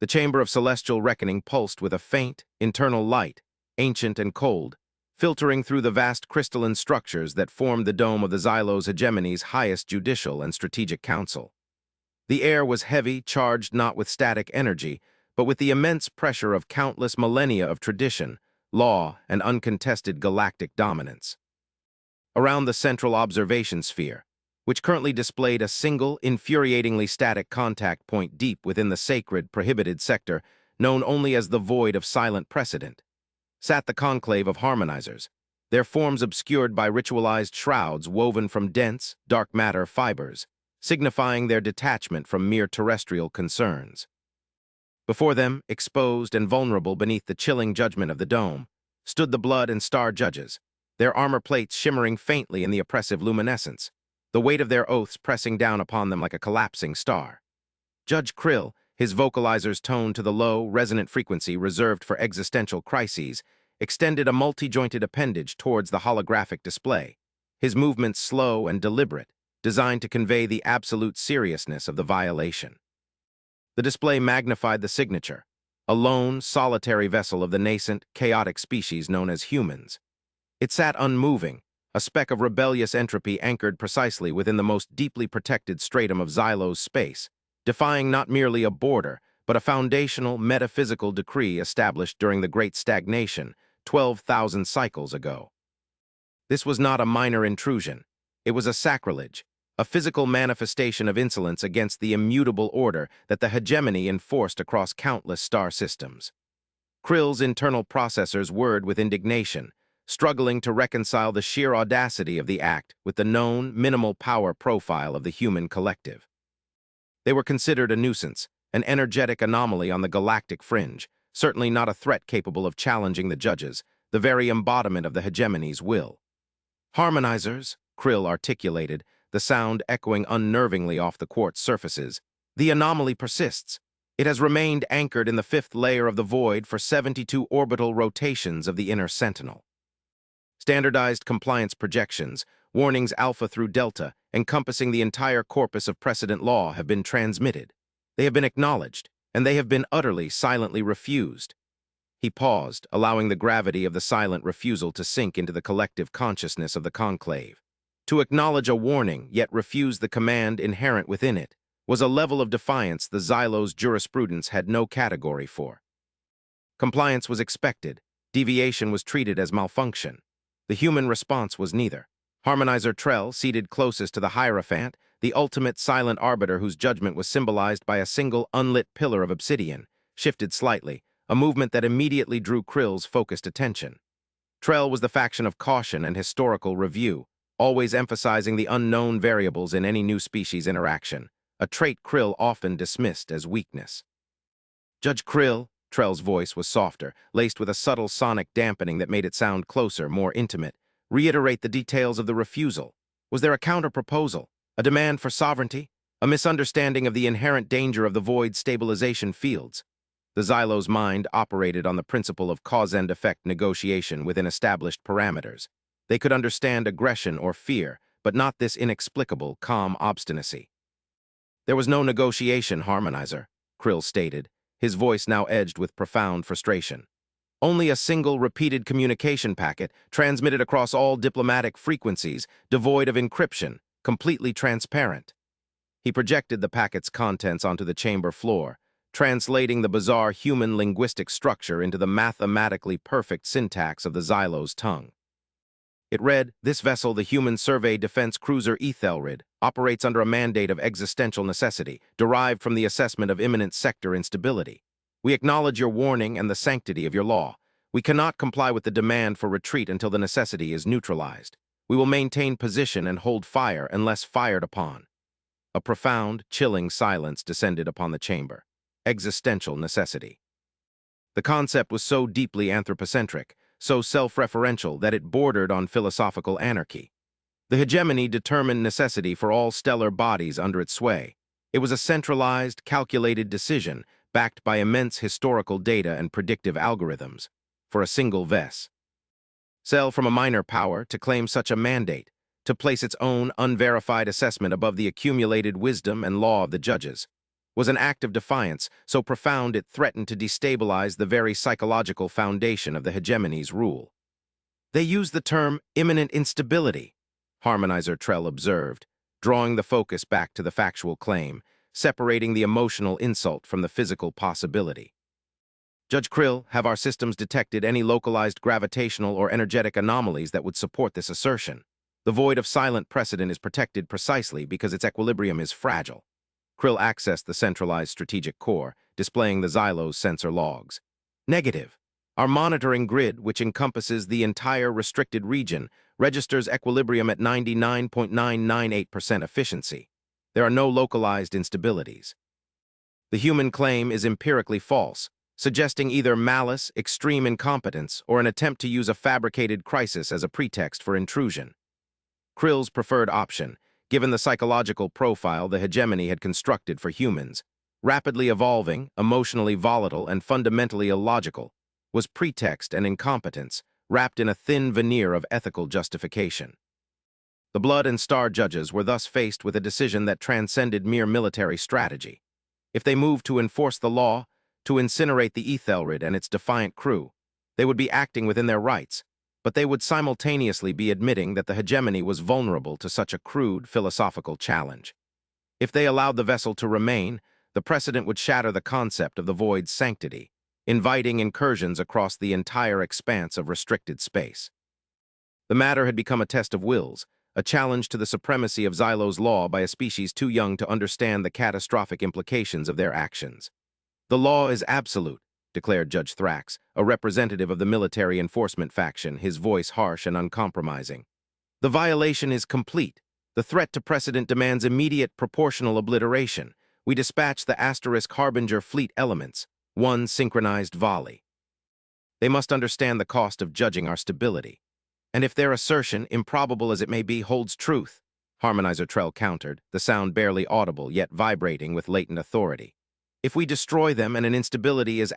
The chamber of celestial reckoning pulsed with a faint, internal light, ancient and cold, filtering through the vast crystalline structures that formed the dome of the Xylos hegemony's highest judicial and strategic council. The air was heavy, charged not with static energy, but with the immense pressure of countless millennia of tradition, law, and uncontested galactic dominance. Around the central observation sphere, which currently displayed a single, infuriatingly static contact point deep within the sacred, prohibited sector known only as the void of silent precedent, sat the conclave of harmonizers, their forms obscured by ritualized shrouds woven from dense, dark matter fibers, signifying their detachment from mere terrestrial concerns. Before them, exposed and vulnerable beneath the chilling judgment of the dome, stood the blood and star judges, their armor plates shimmering faintly in the oppressive luminescence, the weight of their oaths pressing down upon them like a collapsing star. Judge Krill, his vocalizers toned to the low, resonant frequency reserved for existential crises, extended a multi-jointed appendage towards the holographic display, his movements slow and deliberate, designed to convey the absolute seriousness of the violation. The display magnified the signature, a lone, solitary vessel of the nascent, chaotic species known as humans. It sat unmoving, a speck of rebellious entropy anchored precisely within the most deeply protected stratum of Xylos space, defying not merely a border, but a foundational, metaphysical decree established during the Great Stagnation, 12,000 cycles ago. This was not a minor intrusion. It was a sacrilege, a physical manifestation of insolence against the immutable order that the hegemony enforced across countless star systems. Krill's internal processors whirred with indignation, struggling to reconcile the sheer audacity of the act with the known, minimal power profile of the human collective. They were considered a nuisance, an energetic anomaly on the galactic fringe, certainly not a threat capable of challenging the judges, the very embodiment of the hegemony's will. Harmonizers, Krill articulated, the sound echoing unnervingly off the quartz surfaces. The anomaly persists. It has remained anchored in the fifth layer of the void for 72 orbital rotations of the inner sentinel. Standardized compliance projections, warnings alpha through delta, encompassing the entire corpus of precedent law have been transmitted. They have been acknowledged, and they have been utterly, silently refused. He paused, allowing the gravity of the silent refusal to sink into the collective consciousness of the conclave. To acknowledge a warning, yet refuse the command inherent within it, was a level of defiance the Xylos jurisprudence had no category for. Compliance was expected. Deviation was treated as malfunction. The human response was neither. Harmonizer Trell, seated closest to the Hierophant, the ultimate silent arbiter whose judgment was symbolized by a single unlit pillar of obsidian, shifted slightly, a movement that immediately drew Krill's focused attention. Trell was the faction of caution and historical review, always emphasizing the unknown variables in any new species interaction, a trait Krill often dismissed as weakness. Judge Krill, Trell's voice was softer, laced with a subtle sonic dampening that made it sound closer, more intimate. Reiterate the details of the refusal. Was there a counter-proposal, a demand for sovereignty, a misunderstanding of the inherent danger of the void stabilization fields? The Xylos mind operated on the principle of cause-and-effect negotiation within established parameters. They could understand aggression or fear, but not this inexplicable, calm obstinacy. There was no negotiation, Harmonizer, Krill stated, his voice now edged with profound frustration. Only a single repeated communication packet transmitted across all diplomatic frequencies, devoid of encryption, completely transparent. He projected the packet's contents onto the chamber floor, translating the bizarre human linguistic structure into the mathematically perfect syntax of the Xylos tongue. It read, "This vessel, the human survey defense cruiser Ethelred, operates under a mandate of existential necessity, derived from the assessment of imminent sector instability. We acknowledge your warning and the sanctity of your law. We cannot comply with the demand for retreat until the necessity is neutralized. We will maintain position and hold fire unless fired upon." A profound, chilling silence descended upon the chamber. Existential necessity. The concept was so deeply anthropocentric, so self-referential that it bordered on philosophical anarchy. The hegemony determined necessity for all stellar bodies under its sway. It was a centralized, calculated decision, backed by immense historical data and predictive algorithms, for a single VES. Sell from a minor power to claim such a mandate, to place its own unverified assessment above the accumulated wisdom and law of the judges. was an act of defiance so profound it threatened to destabilize the very psychological foundation of the hegemony's rule. They used the term imminent instability, Harmonizer Trell observed, drawing the focus back to the factual claim, separating the emotional insult from the physical possibility. Judge Krill, have our systems detected any localized gravitational or energetic anomalies that would support this assertion? The void of silent precedent is protected precisely because its equilibrium is fragile. Krill accessed the centralized strategic core, displaying the Xylo's sensor logs. Negative. Our monitoring grid, which encompasses the entire restricted region, registers equilibrium at 99.998% efficiency. There are no localized instabilities. The human claim is empirically false, suggesting either malice, extreme incompetence, or an attempt to use a fabricated crisis as a pretext for intrusion. Krill's preferred option, given the psychological profile the hegemony had constructed for humans, rapidly evolving, emotionally volatile, and fundamentally illogical, was pretext and incompetence, wrapped in a thin veneer of ethical justification. The Blood and Star judges were thus faced with a decision that transcended mere military strategy. If they moved to enforce the law, to incinerate the Ethelred and its defiant crew, they would be acting within their rights, but they would simultaneously be admitting that the hegemony was vulnerable to such a crude philosophical challenge. If they allowed the vessel to remain, the precedent would shatter the concept of the void's sanctity, inviting incursions across the entire expanse of restricted space. The matter had become a test of wills, a challenge to the supremacy of Xylo's law by a species too young to understand the catastrophic implications of their actions. The law is absolute, declared Judge Thrax, a representative of the military enforcement faction, his voice harsh and uncompromising. The violation is complete. The threat to precedent demands immediate proportional obliteration. We dispatch the *Harbinger fleet elements, one synchronized volley. They must understand the cost of judging our stability. And if their assertion, improbable as it may be, holds truth, Harmonizer Trell countered, the sound barely audible yet vibrating with latent authority. If we destroy them and an instability is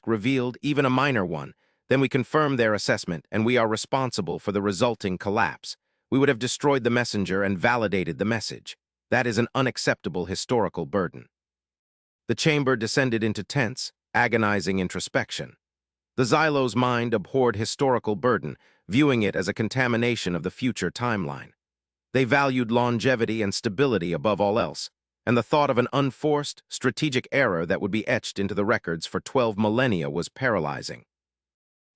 revealed, even a minor one, then we confirm their assessment and we are responsible for the resulting collapse. We would have destroyed the messenger and validated the message. That is an unacceptable historical burden. The chamber descended into tense, agonizing introspection. The Xylo's mind abhorred historical burden, viewing it as a contamination of the future timeline. They valued longevity and stability above all else, and the thought of an unforced, strategic error that would be etched into the records for 12 millennia was paralyzing.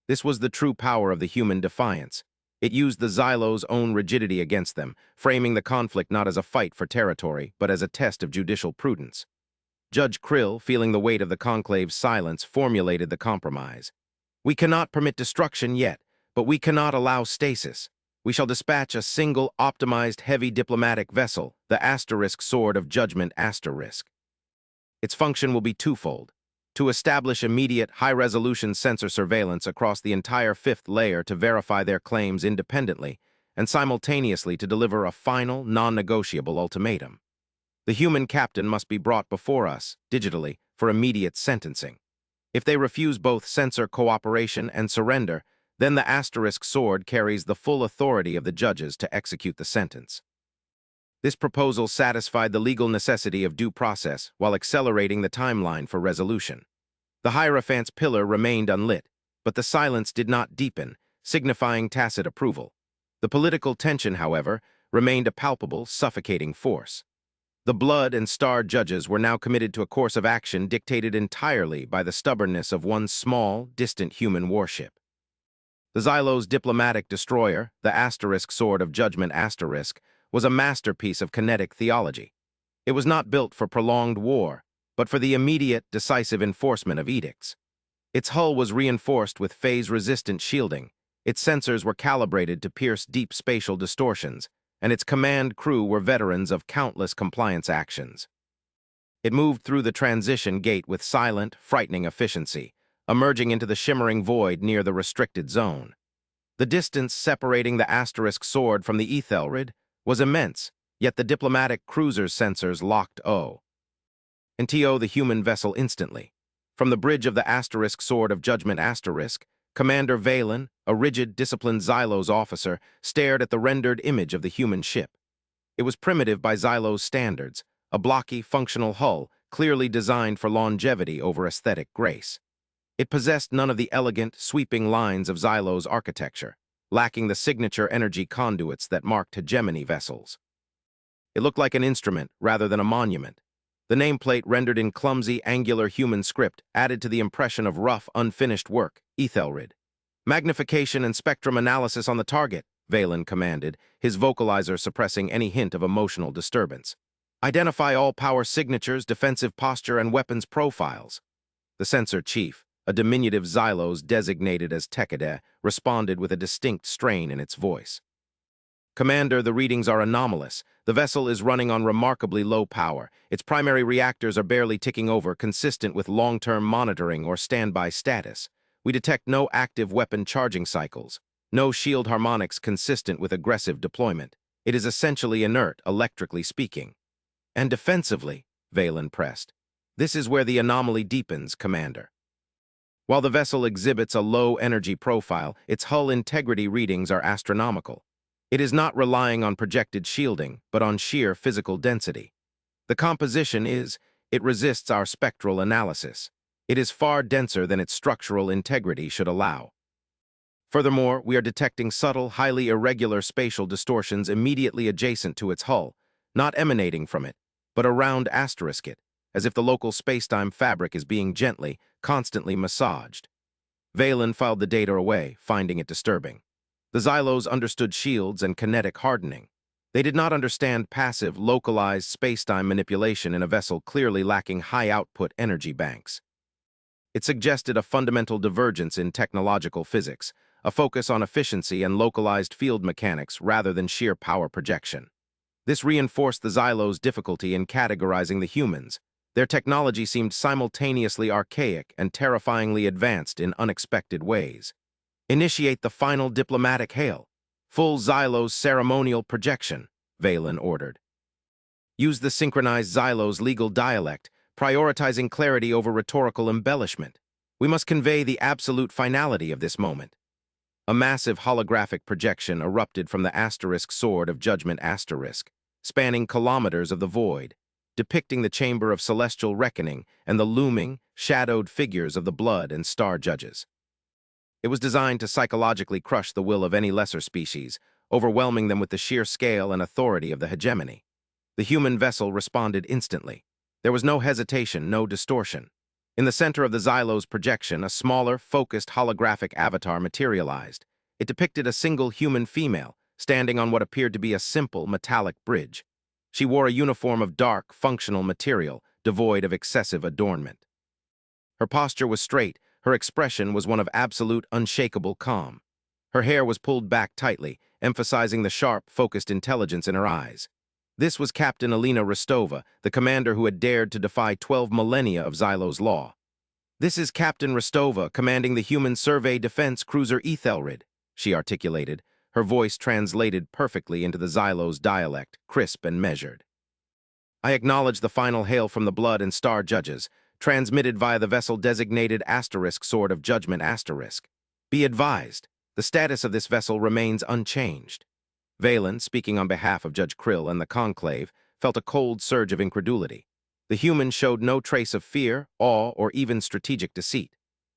This was the true power of the human defiance. It used the Xylo's own rigidity against them, framing the conflict not as a fight for territory, but as a test of judicial prudence. Judge Krill, feeling the weight of the conclave's silence, formulated the compromise. We cannot permit destruction yet, but we cannot allow stasis. We shall dispatch a single, optimized, heavy diplomatic vessel, the Sword of Judgment *. Its function will be twofold: to establish immediate, high-resolution sensor surveillance across the entire fifth layer to verify their claims independently, and simultaneously to deliver a final, non-negotiable ultimatum. The human captain must be brought before us, digitally, for immediate sentencing. If they refuse both sensor cooperation and surrender, then the sword carries the full authority of the judges to execute the sentence. This proposal satisfied the legal necessity of due process while accelerating the timeline for resolution. The Hierophant's pillar remained unlit, but the silence did not deepen, signifying tacit approval. The political tension, however, remained a palpable, suffocating force. The Blood and Star judges were now committed to a course of action dictated entirely by the stubbornness of one small, distant human warship. The Xylo's diplomatic destroyer, the Sword of Judgment *, was a masterpiece of kinetic theology. It was not built for prolonged war, but for the immediate, decisive enforcement of edicts. Its hull was reinforced with phase-resistant shielding, its sensors were calibrated to pierce deep spatial distortions, and its command crew were veterans of countless compliance actions. It moved through the transition gate with silent, frightening efficiency, emerging into the shimmering void near the restricted zone. The distance separating the sword from the Ethelred was immense, yet the diplomatic cruiser's sensors locked NTO the human vessel instantly. From the bridge of the Sword of Judgment *, Commander Valen, a rigid, disciplined Xylo's officer, stared at the rendered image of the human ship. It was primitive by Xylo's standards, a blocky, functional hull, clearly designed for longevity over aesthetic grace. It possessed none of the elegant, sweeping lines of Xylo's architecture, lacking the signature energy conduits that marked hegemony vessels. It looked like an instrument rather than a monument. The nameplate, rendered in clumsy, angular human script, added to the impression of rough, unfinished work. Ethelred. Magnification and spectrum analysis on the target, Valen commanded, his vocalizer suppressing any hint of emotional disturbance. Identify all power signatures, defensive posture, and weapons profiles. The sensor chief, a diminutive Xylos designated as Tekade, responded with a distinct strain in its voice. Commander, the readings are anomalous. The vessel is running on remarkably low power. Its primary reactors are barely ticking over, consistent with long-term monitoring or standby status. We detect no active weapon charging cycles, no shield harmonics consistent with aggressive deployment. It is essentially inert, electrically speaking. And defensively, Valen pressed. This is where the anomaly deepens, Commander. While the vessel exhibits a low energy profile, its hull integrity readings are astronomical. It is not relying on projected shielding, but on sheer physical density. The composition is, it resists our spectral analysis. It is far denser than its structural integrity should allow. Furthermore, we are detecting subtle, highly irregular spatial distortions immediately adjacent to its hull, not emanating from it, but around it, as if the local spacetime fabric is being gently, constantly massaged. Valen filed the data away, finding it disturbing. The Xylos understood shields and kinetic hardening. They did not understand passive, localized spacetime manipulation in a vessel clearly lacking high-output energy banks. It suggested a fundamental divergence in technological physics, a focus on efficiency and localized field mechanics rather than sheer power projection. This reinforced the Xylos' difficulty in categorizing the humans. Their technology seemed simultaneously archaic and terrifyingly advanced in unexpected ways. Initiate the final diplomatic hail. Full Xylos ceremonial projection, Valen ordered. Use the synchronized Xylos legal dialect, prioritizing clarity over rhetorical embellishment. We must convey the absolute finality of this moment. A massive holographic projection erupted from the asterisk sword of judgment asterisk, spanning kilometers of the void, depicting the chamber of celestial reckoning and the looming, shadowed figures of the blood and star judges. It was designed to psychologically crush the will of any lesser species, overwhelming them with the sheer scale and authority of the hegemony. The human vessel responded instantly. There was no hesitation, no distortion. In the center of the Xylos projection, a smaller, focused holographic avatar materialized. It depicted a single human female, standing on what appeared to be a simple metallic bridge. She wore a uniform of dark, functional material, devoid of excessive adornment. Her posture was straight. Her expression was one of absolute, unshakable calm. Her hair was pulled back tightly, emphasizing the sharp, focused intelligence in her eyes. This was Captain Alina Rostova, the commander who had dared to defy 12 millennia of Xylos law. "This is Captain Rostova, commanding the human survey defense cruiser Ethelred," she articulated, her voice translated perfectly into the Xylos dialect, crisp and measured. "I acknowledge the final hail from the blood and star judges, transmitted via the vessel-designated asterisk sword of judgment asterisk. Be advised, the status of this vessel remains unchanged." Valen, speaking on behalf of Judge Krill and the conclave, felt a cold surge of incredulity. The human showed no trace of fear, awe, or even strategic deceit.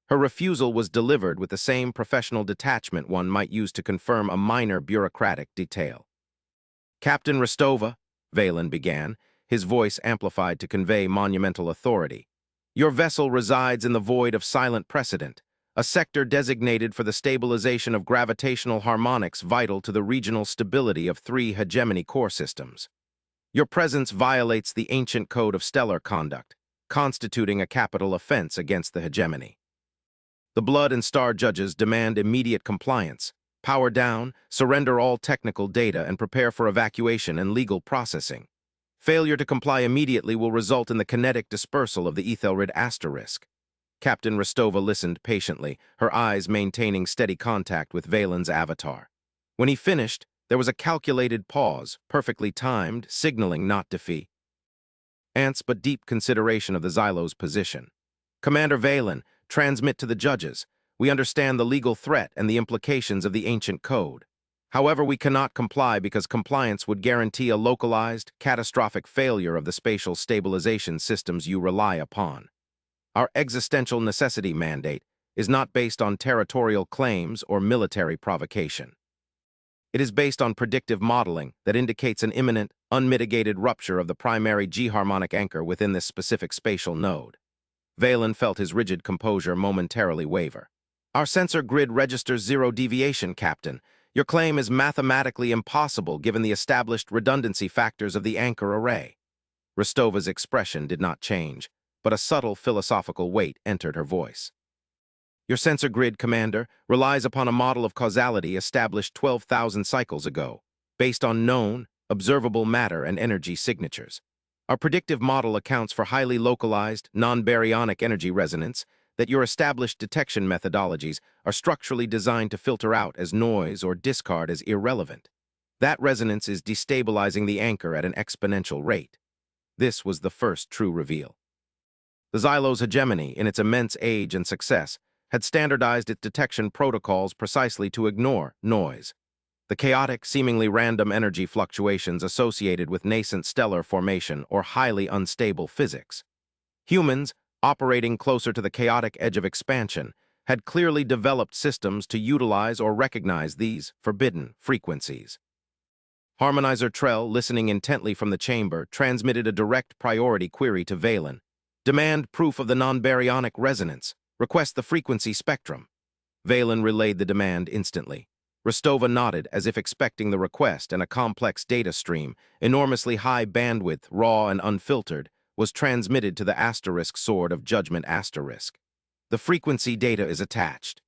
Her refusal was delivered with the same professional detachment one might use to confirm a minor bureaucratic detail. "Captain Rostova," Valen began, his voice amplified to convey monumental authority. "Your vessel resides in the void of silent precedent, a sector designated for the stabilization of gravitational harmonics vital to the regional stability of 3 hegemony core systems. Your presence violates the ancient code of stellar conduct, constituting a capital offense against the hegemony. The blood and star judges demand immediate compliance. Power down, surrender all technical data, and prepare for evacuation and legal processing. Failure to comply immediately will result in the kinetic dispersal of the Ethelred asterisk." Captain Rostova listened patiently, her eyes maintaining steady contact with Valen's avatar. When he finished, there was a calculated pause, perfectly timed, signaling not defeat. Ants but deep consideration of the Xylos' position. "Commander Valen, transmit to the judges. We understand the legal threat and the implications of the ancient code. However, we cannot comply because compliance would guarantee a localized, catastrophic failure of the spatial stabilization systems you rely upon. Our existential necessity mandate is not based on territorial claims or military provocation. It is based on predictive modeling that indicates an imminent, unmitigated rupture of the primary G-harmonic anchor within this specific spatial node. Valen felt his rigid composure momentarily waver. Our sensor grid registers zero deviation, Captain. Your claim is mathematically impossible given the established redundancy factors of the anchor array. Rostova's expression did not change, but a subtle philosophical weight entered her voice. Your sensor grid, Commander, relies upon a model of causality established 12,000 cycles ago, based on known, observable matter and energy signatures. Our predictive model accounts for highly localized, non-baryonic energy resonance that your established detection methodologies are structurally designed to filter out as noise or discard as irrelevant. That resonance is destabilizing the anchor at an exponential rate. This was the first true reveal. The Xylo's hegemony, in its immense age and success, had standardized its detection protocols precisely to ignore noise, the chaotic, seemingly random energy fluctuations associated with nascent stellar formation or highly unstable physics. Humans, operating closer to the chaotic edge of expansion, had clearly developed systems to utilize or recognize these forbidden frequencies. Harmonizer Trell, listening intently from the chamber, transmitted a direct priority query to Valen. Demand proof of the non-baryonic resonance. Request the frequency spectrum. Valen relayed the demand instantly. Rostova nodded as if expecting the request, and a complex data stream, enormously high bandwidth, raw and unfiltered, was transmitted to the asterisk sword of judgment asterisk. The frequency data is attached.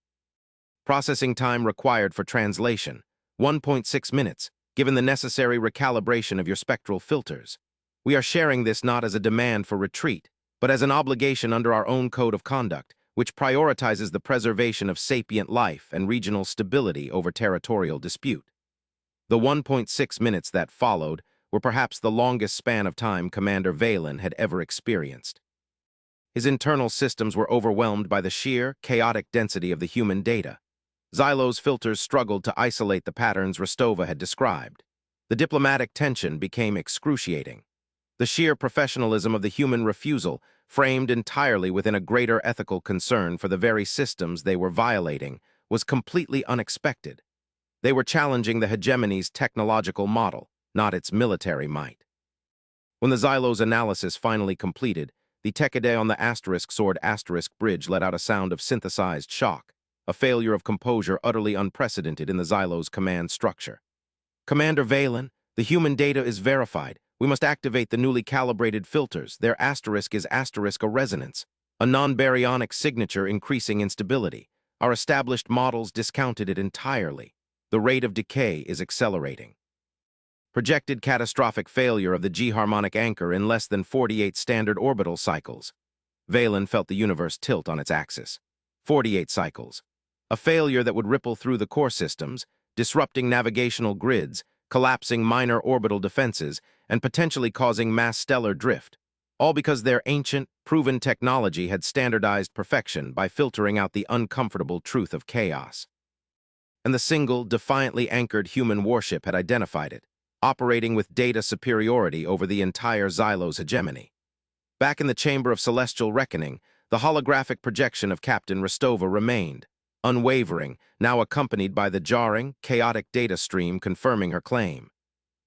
Processing time required for translation, 1.6 minutes, given the necessary recalibration of your spectral filters. We are sharing this not as a demand for retreat, but as an obligation under our own code of conduct, which prioritizes the preservation of sapient life and regional stability over territorial dispute. The 1.6 minutes that followed were perhaps the longest span of time Commander Valen had ever experienced. His internal systems were overwhelmed by the sheer, chaotic density of the human data. Xylo's filters struggled to isolate the patterns Rostova had described. The diplomatic tension became excruciating. The sheer professionalism of the human refusal, framed entirely within a greater ethical concern for the very systems they were violating, was completely unexpected. They were challenging the hegemony's technological model, not its military might. When the Xylo's analysis finally completed, the Tekade on the asterisk sword asterisk bridge let out a sound of synthesized shock, a failure of composure utterly unprecedented in the Xylo's command structure. Commander Valen, the human data is verified. We must activate the newly calibrated filters. Their asterisk is asterisk a resonance, a non-baryonic signature increasing instability. Our established models discounted it entirely. The rate of decay is accelerating. Projected catastrophic failure of the G-harmonic anchor in less than 48 standard orbital cycles. Valen felt the universe tilt on its axis. 48 cycles. A failure that would ripple through the core systems, disrupting navigational grids, collapsing minor orbital defenses, and potentially causing mass stellar drift, all because their ancient, proven technology had standardized perfection by filtering out the uncomfortable truth of chaos. And the single, defiantly anchored human warship had identified it, operating with data superiority over the entire Xylo's hegemony. Back in the chamber of celestial reckoning, the holographic projection of Captain Rostova remained, unwavering, now accompanied by the jarring, chaotic data stream confirming her claim.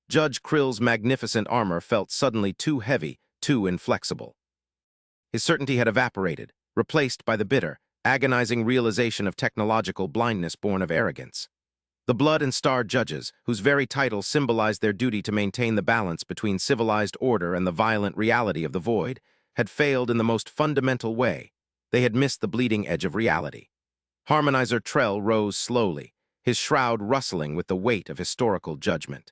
Judge Krill's magnificent armor felt suddenly too heavy, too inflexible. His certainty had evaporated, replaced by the bitter, agonizing realization of technological blindness born of arrogance. The blood and star judges, whose very titles symbolized their duty to maintain the balance between civilized order and the violent reality of the void, had failed in the most fundamental way. They had missed the bleeding edge of reality. Harmonizer Trell rose slowly, his shroud rustling with the weight of historical judgment.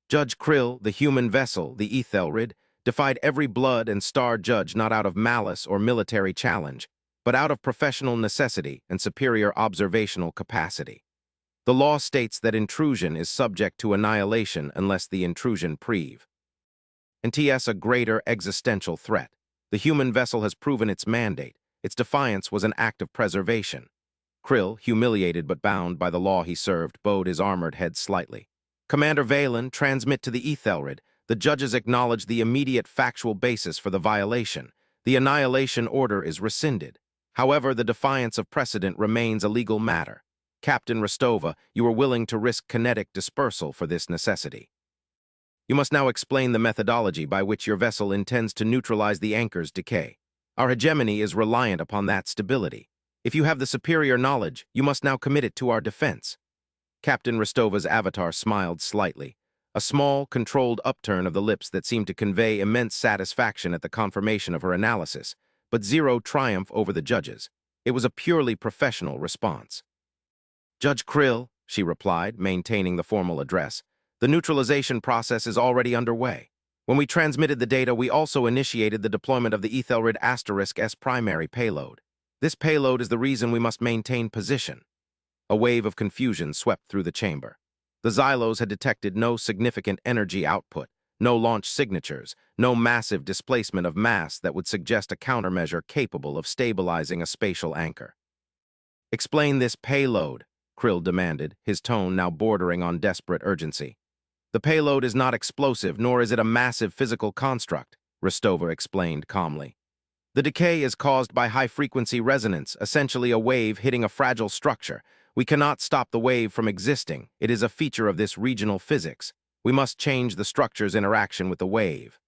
Judge Krill, the human vessel, the Ethelrid, defied every blood and star judge not out of malice or military challenge, but out of professional necessity and superior observational capacity. The law states that intrusion is subject to annihilation unless the intrusion prove. And T.S. a greater existential threat. The human vessel has proven its mandate. Its defiance was an act of preservation. Krill, humiliated but bound by the law he served, bowed his armored head slightly. Commander Valen, transmit to the Ethelred. The judges acknowledge the immediate factual basis for the violation. The annihilation order is rescinded. However, the defiance of precedent remains a legal matter. Captain Rostova, you are willing to risk kinetic dispersal for this necessity. You must now explain the methodology by which your vessel intends to neutralize the anchor's decay. Our hegemony is reliant upon that stability. If you have the superior knowledge, you must now commit it to our defense. Captain Rostova's avatar smiled slightly, a small, controlled upturn of the lips that seemed to convey immense satisfaction at the confirmation of her analysis, but zero triumph over the judges. It was a purely professional response. Judge Krill, she replied, maintaining the formal address, the neutralization process is already underway. When we transmitted the data, we also initiated the deployment of the Ethelred *S primary payload. This payload is the reason we must maintain position. A wave of confusion swept through the chamber. The Xylos had detected no significant energy output, no launch signatures, no massive displacement of mass that would suggest a countermeasure capable of stabilizing a spatial anchor. Explain this payload, Krill demanded, his tone now bordering on desperate urgency. The payload is not explosive, nor is it a massive physical construct, Rostova explained calmly. The decay is caused by high-frequency resonance, essentially a wave hitting a fragile structure. We cannot stop the wave from existing. It is a feature of this regional physics. We must change the structure's interaction with the wave.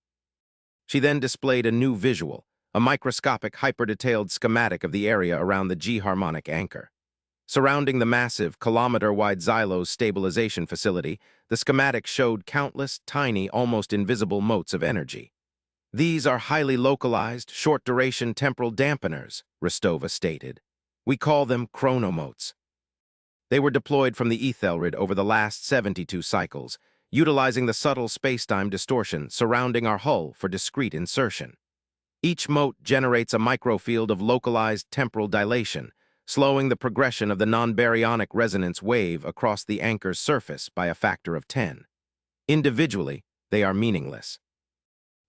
She then displayed a new visual, a microscopic, hyper-detailed schematic of the area around the G-harmonic anchor. Surrounding the massive, kilometer-wide Xylos stabilization facility, the schematic showed countless, tiny, almost invisible motes of energy. These are highly localized, short-duration temporal dampeners, Rostova stated. We call them chronomotes. They were deployed from the Ethelred over the last 72 cycles, utilizing the subtle spacetime distortion surrounding our hull for discrete insertion. Each mote generates a microfield of localized temporal dilation, slowing the progression of the non-baryonic resonance wave across the anchor's surface by a factor of 10. Individually, they are meaningless.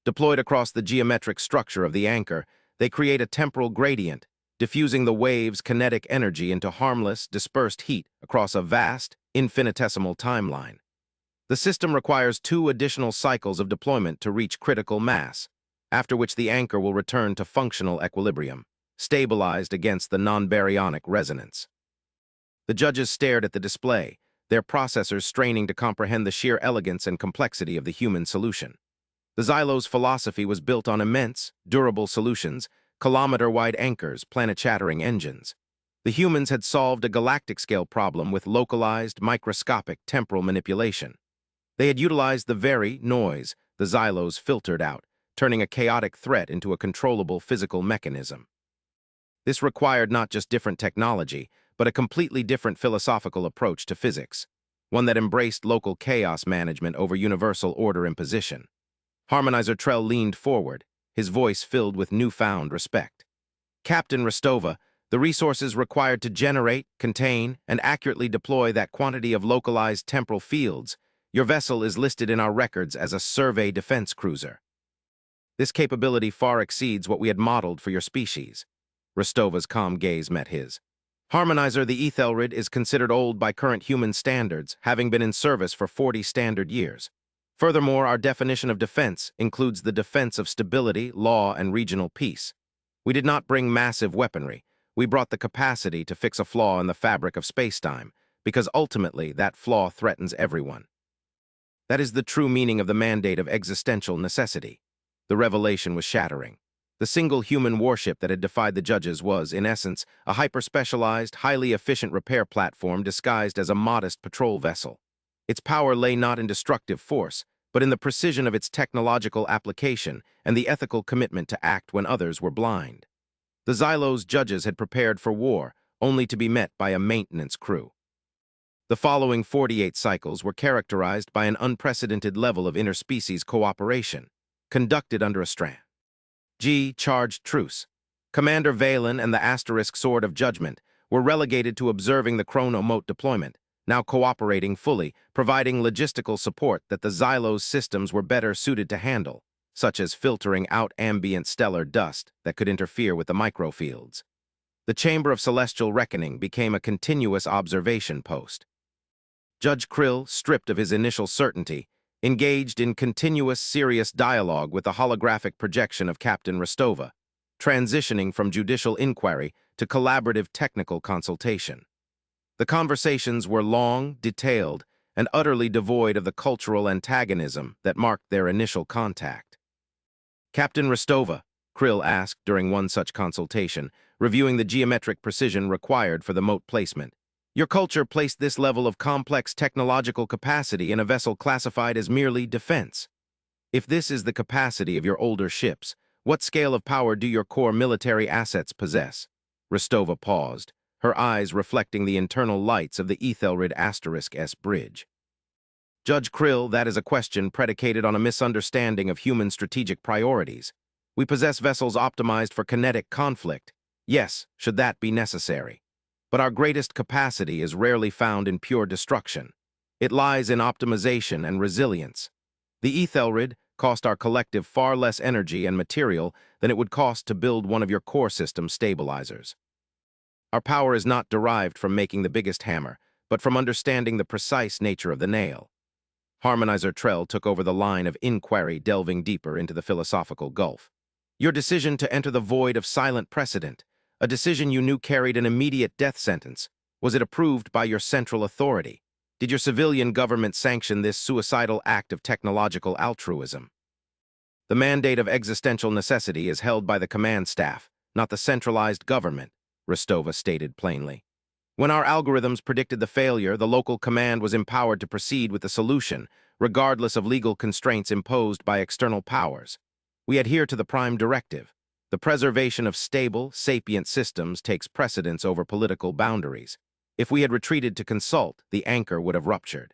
Deployed across the geometric structure of the anchor, they create a temporal gradient, diffusing the wave's kinetic energy into harmless, dispersed heat across a vast, infinitesimal timeline. The system requires 2 additional cycles of deployment to reach critical mass, after which the anchor will return to functional equilibrium, stabilized against the non-baryonic resonance. The judges stared at the display, their processors straining to comprehend the sheer elegance and complexity of the human solution. The Xylos philosophy was built on immense, durable solutions, kilometer-wide anchors, planet-shattering engines. The humans had solved a galactic-scale problem with localized, microscopic temporal manipulation. They had utilized the very noise the Xylos filtered out, turning a chaotic threat into a controllable physical mechanism. This required not just different technology, but a completely different philosophical approach to physics, one that embraced local chaos management over universal order imposition. Harmonizer Trell leaned forward, his voice filled with newfound respect. Captain Rostova, the resources required to generate, contain, and accurately deploy that quantity of localized temporal fields, your vessel is listed in our records as a survey defense cruiser. This capability far exceeds what we had modeled for your species. Rostova's calm gaze met his. Harmonizer, the Ethelred, is considered old by current human standards, having been in service for 40 standard years. Furthermore, our definition of defense includes the defense of stability, law, and regional peace. We did not bring massive weaponry. We brought the capacity to fix a flaw in the fabric of spacetime, because ultimately that flaw threatens everyone. That is the true meaning of the mandate of existential necessity. The revelation was shattering. The single human warship that had defied the judges was, in essence, a hyper-specialized, highly efficient repair platform disguised as a modest patrol vessel. Its power lay not in destructive force, but in the precision of its technological application and the ethical commitment to act when others were blind. The Xylos judges had prepared for war, only to be met by a maintenance crew. The following 48 cycles were characterized by an unprecedented level of interspecies cooperation, conducted under a charged truce. Commander Valen and the Sword of Judgment were relegated to observing the chronomote deployment, now cooperating fully, providing logistical support that the Xylos systems were better suited to handle, such as filtering out ambient stellar dust that could interfere with the microfields. The Chamber of Celestial Reckoning became a continuous observation post. Judge Krill, stripped of his initial certainty, engaged in continuous, serious dialogue with the holographic projection of Captain Rostova, transitioning from judicial inquiry to collaborative technical consultation. The conversations were long, detailed, and utterly devoid of the cultural antagonism that marked their initial contact. "Captain Rostova," Krill asked during one such consultation, reviewing the geometric precision required for the mote placement, "your culture placed this level of complex technological capacity in a vessel classified as merely defense. If this is the capacity of your older ships, what scale of power do your core military assets possess?" Rostova paused, her eyes reflecting the internal lights of the Ethelred *S bridge. "Judge Krill, that is a question predicated on a misunderstanding of human strategic priorities. We possess vessels optimized for kinetic conflict. Yes, should that be necessary. But our greatest capacity is rarely found in pure destruction. It lies in optimization and resilience. The Ethelred cost our collective far less energy and material than it would cost to build one of your core system stabilizers. Our power is not derived from making the biggest hammer, but from understanding the precise nature of the nail." Harmonizer Trell took over the line of inquiry, delving deeper into the philosophical gulf. "Your decision to enter the void of silent precedent, a decision you knew carried an immediate death sentence, was it approved by your central authority? Did your civilian government sanction this suicidal act of technological altruism?" "The mandate of existential necessity is held by the command staff, not the centralized government," Rostova stated plainly. "When our algorithms predicted the failure, the local command was empowered to proceed with the solution, regardless of legal constraints imposed by external powers. We adhere to the prime directive. The preservation of stable, sapient systems takes precedence over political boundaries. If we had retreated to consult, the anchor would have ruptured.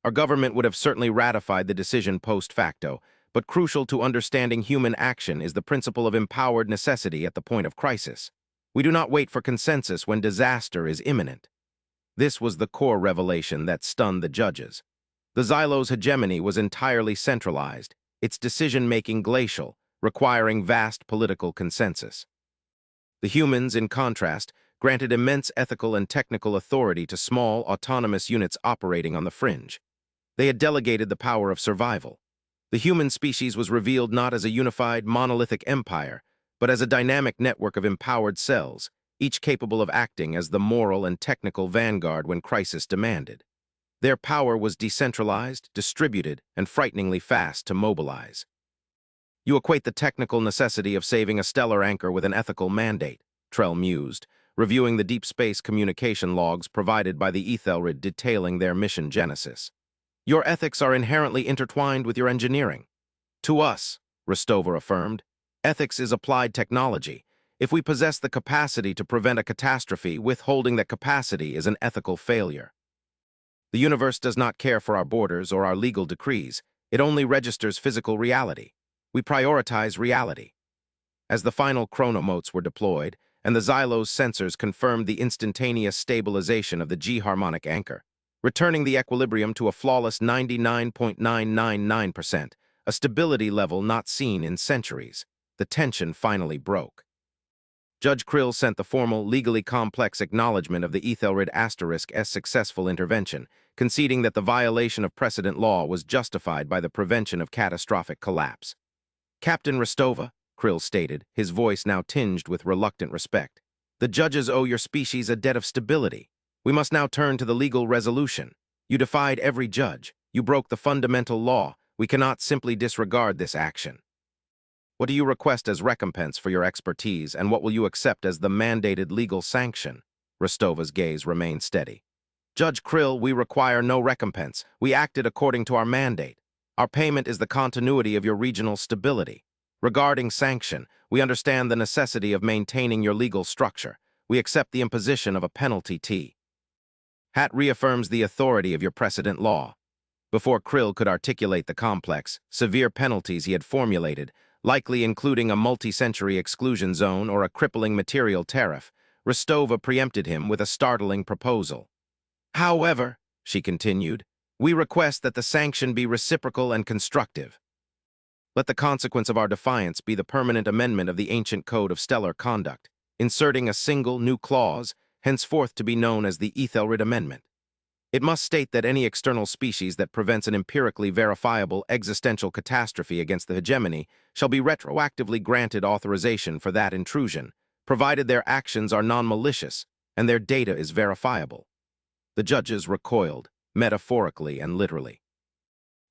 Our government would have certainly ratified the decision post facto, but crucial to understanding human action is the principle of empowered necessity at the point of crisis. We do not wait for consensus when disaster is imminent." This was the core revelation that stunned the judges. The Xylo's hegemony was entirely centralized, its decision-making glacial, requiring vast political consensus. The humans, in contrast, granted immense ethical and technical authority to small, autonomous units operating on the fringe. They had delegated the power of survival. The human species was revealed not as a unified, monolithic empire, but as a dynamic network of empowered cells, each capable of acting as the moral and technical vanguard when crisis demanded. Their power was decentralized, distributed, and frighteningly fast to mobilize. "You equate the technical necessity of saving a stellar anchor with an ethical mandate," Trell mused, reviewing the deep space communication logs provided by the Ethelred detailing their mission genesis. "Your ethics are inherently intertwined with your engineering." "To us," Rostova affirmed, "ethics is applied technology. If we possess the capacity to prevent a catastrophe, withholding that capacity is an ethical failure. The universe does not care for our borders or our legal decrees. It only registers physical reality. We prioritize reality." As the final chronomotes were deployed, and the Xylo's sensors confirmed the instantaneous stabilization of the G-harmonic anchor, returning the equilibrium to a flawless 99.999%, a stability level not seen in centuries, the tension finally broke. Judge Krill sent the formal, legally complex acknowledgement of the Ethelred *S successful intervention, conceding that the violation of precedent law was justified by the prevention of catastrophic collapse. "Captain Rostova," Krill stated, his voice now tinged with reluctant respect, "the judges owe your species a debt of stability. We must now turn to the legal resolution. You defied every judge. You broke the fundamental law. We cannot simply disregard this action. What do you request as recompense for your expertise, and what will you accept as the mandated legal sanction?" Rostova's gaze remained steady. "Judge Krill, we require no recompense. We acted according to our mandate. Our payment is the continuity of your regional stability. Regarding sanction, we understand the necessity of maintaining your legal structure. We accept the imposition of a penalty T. Hat reaffirms the authority of your precedent law." Before Krill could articulate the complex, severe penalties he had formulated, likely including a multi-century exclusion zone or a crippling material tariff, Rostova preempted him with a startling proposal. "However," she continued, "we request that the sanction be reciprocal and constructive. Let the consequence of our defiance be the permanent amendment of the ancient code of stellar conduct. inserting a single new clause, henceforth to be known as the Ethelred Amendment. It must state that any external species that prevents an empirically verifiable existential catastrophe against the hegemony shall be retroactively granted authorization for that intrusion, provided their actions are non-malicious and their data is verifiable. The judges recoiled, metaphorically and literally.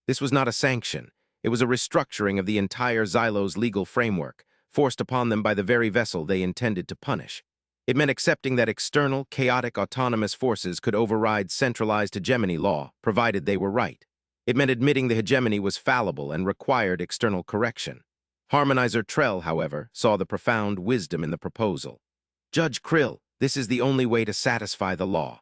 This was not a sanction. It was a restructuring of the entire Xylo's legal framework, forced upon them by the very vessel they intended to punish. It meant accepting that external, chaotic, autonomous forces could override centralized hegemony law, provided they were right. It meant admitting the hegemony was fallible and required external correction. Harmonizer Trell, however, saw the profound wisdom in the proposal. Judge Krill, this is the only way to satisfy the law.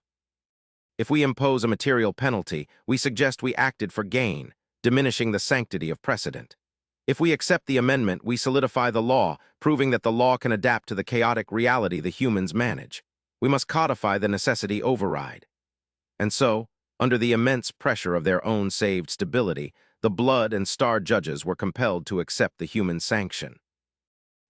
If we impose a material penalty, we suggest we acted for gain, diminishing the sanctity of precedent. If we accept the amendment, we solidify the law, proving that the law can adapt to the chaotic reality the humans manage. We must codify the necessity override. And so, under the immense pressure of their own saved stability, the blood and star judges were compelled to accept the human sanction.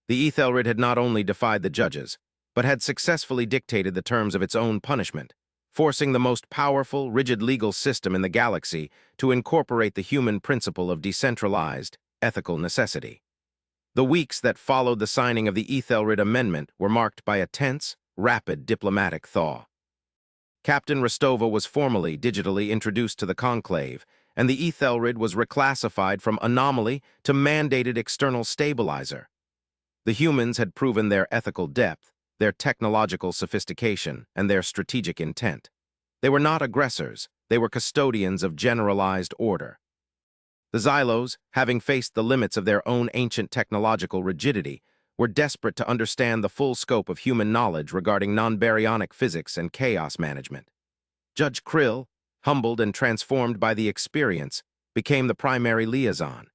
The Ethelred had not only defied the judges, but had successfully dictated the terms of its own punishment, forcing the most powerful, rigid legal system in the galaxy to incorporate the human principle of decentralized, ethical necessity. The weeks that followed the signing of the Ethelred Amendment were marked by a tense, rapid diplomatic thaw. Captain Rostova was formally digitally introduced to the conclave, and the Ethelred was reclassified from anomaly to mandated external stabilizer. The humans had proven their ethical depth, their technological sophistication, and their strategic intent. They were not aggressors, they were custodians of generalized order. The Xylos, having faced the limits of their own ancient technological rigidity, were desperate to understand the full scope of human knowledge regarding non-baryonic physics and chaos management. Judge Krill, humbled and transformed by the experience, became the primary liaison.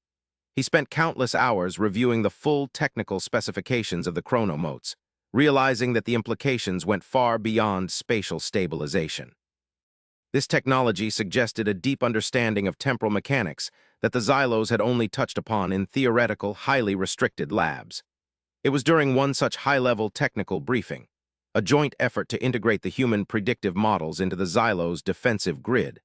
He spent countless hours reviewing the full technical specifications of the chronomotes, realizing that the implications went far beyond spatial stabilization. This technology suggested a deep understanding of temporal mechanics that the Xylos had only touched upon in theoretical, highly restricted labs. It was during one such high-level technical briefing, a joint effort to integrate the human predictive models into the Xylos' defensive grid,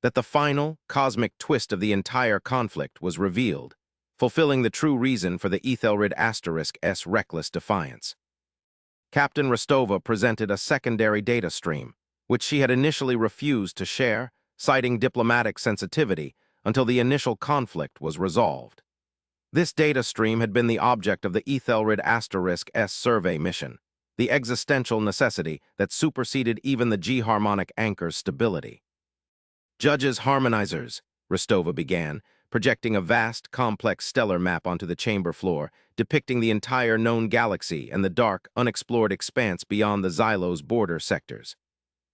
that the final, cosmic twist of the entire conflict was revealed, fulfilling the true reason for the Ethelred *S reckless defiance. Captain Rostova presented a secondary data stream, which she had initially refused to share, citing diplomatic sensitivity, until the initial conflict was resolved. This data stream had been the object of the Ethelred *S survey mission, the existential necessity that superseded even the G-harmonic anchor's stability. Judges harmonizers, Rostova began, projecting a vast, complex stellar map onto the chamber floor, depicting the entire known galaxy and the dark, unexplored expanse beyond the Xylos' border sectors.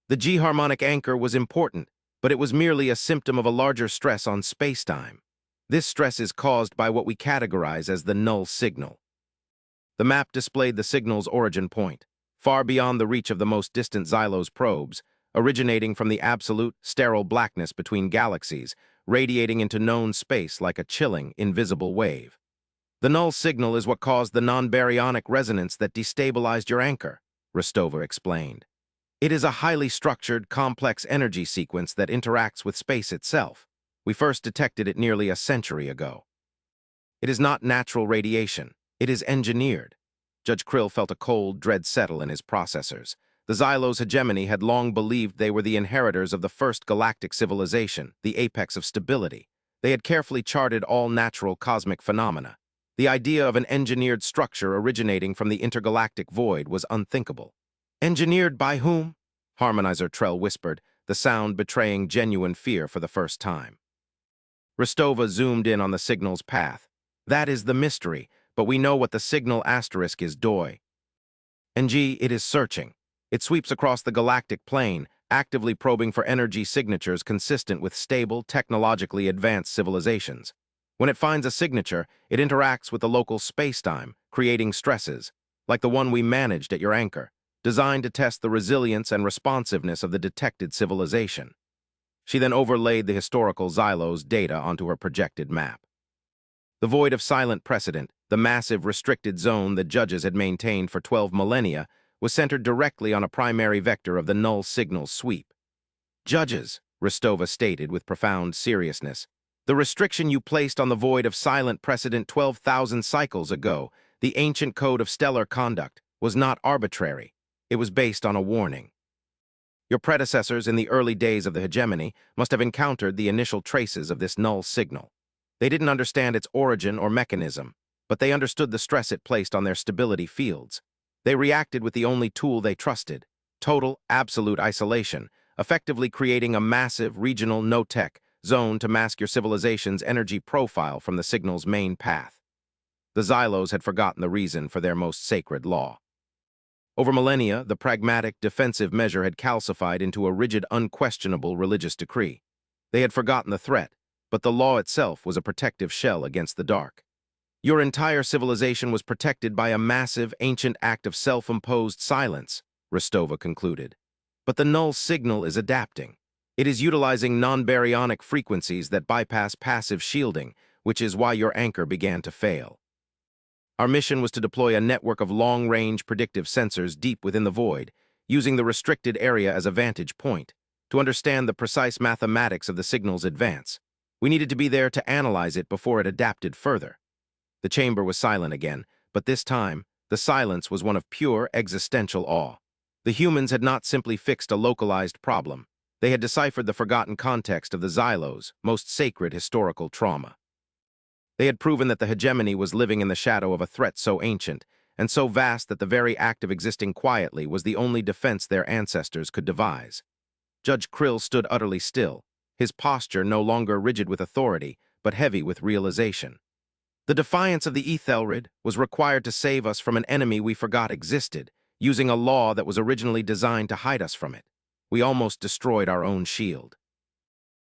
The G-harmonic anchor was important, but it was merely a symptom of a larger stress on spacetime. This stress is caused by what we categorize as the null signal. The map displayed the signal's origin point, far beyond the reach of the most distant Xylos probes, originating from the absolute, sterile blackness between galaxies, radiating into known space like a chilling, invisible wave. The null signal is what caused the non-baryonic resonance that destabilized your anchor, Rostova explained. It is a highly structured, complex energy sequence that interacts with space itself. We first detected it nearly a century ago. It is not natural radiation. It is engineered. Judge Krill felt a cold dread settle in his processors. The Xylos' hegemony had long believed they were the inheritors of the first galactic civilization, the apex of stability. They had carefully charted all natural cosmic phenomena. The idea of an engineered structure originating from the intergalactic void was unthinkable. Engineered by whom? Harmonizer Trell whispered, the sound betraying genuine fear for the first time. Rostova zoomed in on the signal's path. That is the mystery, but we know what the signal asterisk is doi. NG, it is searching. It sweeps across the galactic plane, actively probing for energy signatures consistent with stable, technologically advanced civilizations. When it finds a signature, it interacts with the local spacetime, creating stresses, like the one we managed at your anchor, designed to test the resilience and responsiveness of the detected civilization. She then overlaid the historical Xylos data onto her projected map. The void of silent precedent, The massive restricted zone that judges had maintained for 12 millennia was centered directly on a primary vector of the null signal sweep. "Judges," Rostova stated with profound seriousness, "the restriction you placed on the void of silent precedent 12,000 cycles ago, the ancient code of stellar conduct, was not arbitrary. It was based on a warning. Your predecessors in the early days of the hegemony must have encountered the initial traces of this null signal. They didn't understand its origin or mechanism, but they understood the stress it placed on their stability fields. They reacted with the only tool they trusted: total, absolute isolation, effectively creating a massive, regional, no-tech zone to mask your civilization's energy profile from the signal's main path. The Xylos had forgotten the reason for their most sacred law. Over millennia, the pragmatic, defensive measure had calcified into a rigid, unquestionable religious decree. They had forgotten the threat, but the law itself was a protective shell against the dark. Your entire civilization was protected by a massive, ancient act of self-imposed silence, Rostova concluded. But the null signal is adapting. It is utilizing non-baryonic frequencies that bypass passive shielding, which is why your anchor began to fail. Our mission was to deploy a network of long-range predictive sensors deep within the void, using the restricted area as a vantage point, to understand the precise mathematics of the signal's advance. We needed to be there to analyze it before it adapted further. The chamber was silent again, but this time, the silence was one of pure existential awe. The humans had not simply fixed a localized problem. They had deciphered the forgotten context of the Xylos' most sacred historical trauma. They had proven that the hegemony was living in the shadow of a threat so ancient and so vast that the very act of existing quietly was the only defense their ancestors could devise. Judge Krill stood utterly still, his posture no longer rigid with authority, but heavy with realization. The defiance of the Ethelred was required to save us from an enemy we forgot existed, using a law that was originally designed to hide us from it. We almost destroyed our own shield.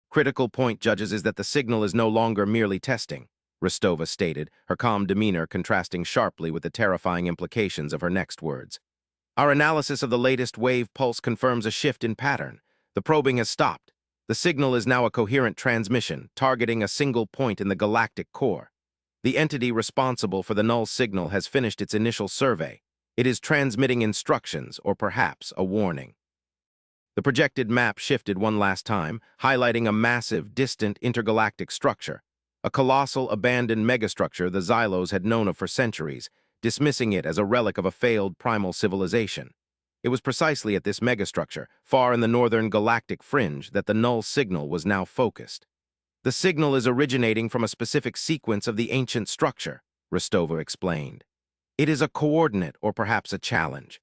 Critical point, judges, is that the signal is no longer merely testing, Rostova stated, her calm demeanor contrasting sharply with the terrifying implications of her next words. Our analysis of the latest wave pulse confirms a shift in pattern. The probing has stopped. The signal is now a coherent transmission, targeting a single point in the galactic core. The entity responsible for the null signal has finished its initial survey. It is transmitting instructions, or perhaps a warning. The projected map shifted one last time, highlighting a massive, distant intergalactic structure. A colossal, abandoned megastructure the Xylos had known of for centuries, dismissing it as a relic of a failed primal civilization. It was precisely at this megastructure, far in the northern galactic fringe, that the null signal was now focused. The signal is originating from a specific sequence of the ancient structure, Rostova explained. It is a coordinate, or perhaps a challenge.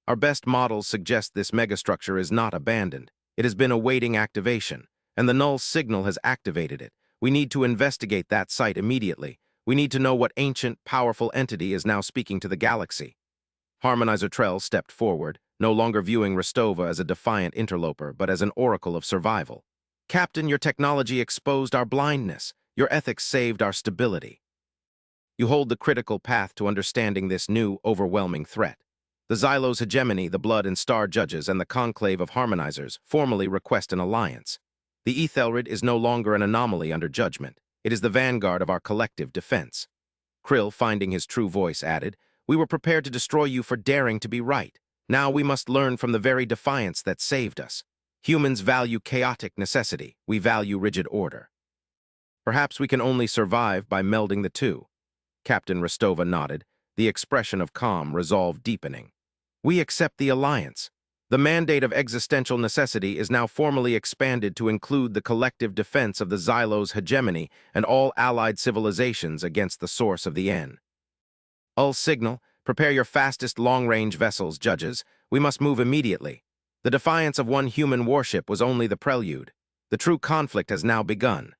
Our best models suggest this megastructure is not abandoned. It has been awaiting activation, and the null signal has activated it. We need to investigate that site immediately. We need to know what ancient, powerful entity is now speaking to the galaxy. Harmonizer Trell stepped forward, no longer viewing Rostova as a defiant interloper, but as an oracle of survival. Captain, your technology exposed our blindness. Your ethics saved our stability. You hold the critical path to understanding this new, overwhelming threat. The Xylos hegemony, the Blood and Star Judges, and the Conclave of Harmonizers formally request an alliance. The Ethelred is no longer an anomaly under judgment. It is the vanguard of our collective defense. Krill, finding his true voice, added, "We were prepared to destroy you for daring to be right. Now we must learn from the very defiance that saved us. Humans value chaotic necessity. We value rigid order. Perhaps we can only survive by melding the two." Captain Rostova nodded, the expression of calm resolve deepening. "We accept the alliance. The mandate of existential necessity is now formally expanded to include the collective defense of the Xylos hegemony and all allied civilizations against the source of the N. Hull signal, prepare your fastest long-range vessels, judges. We must move immediately. The defiance of one human warship was only the prelude. The true conflict has now begun."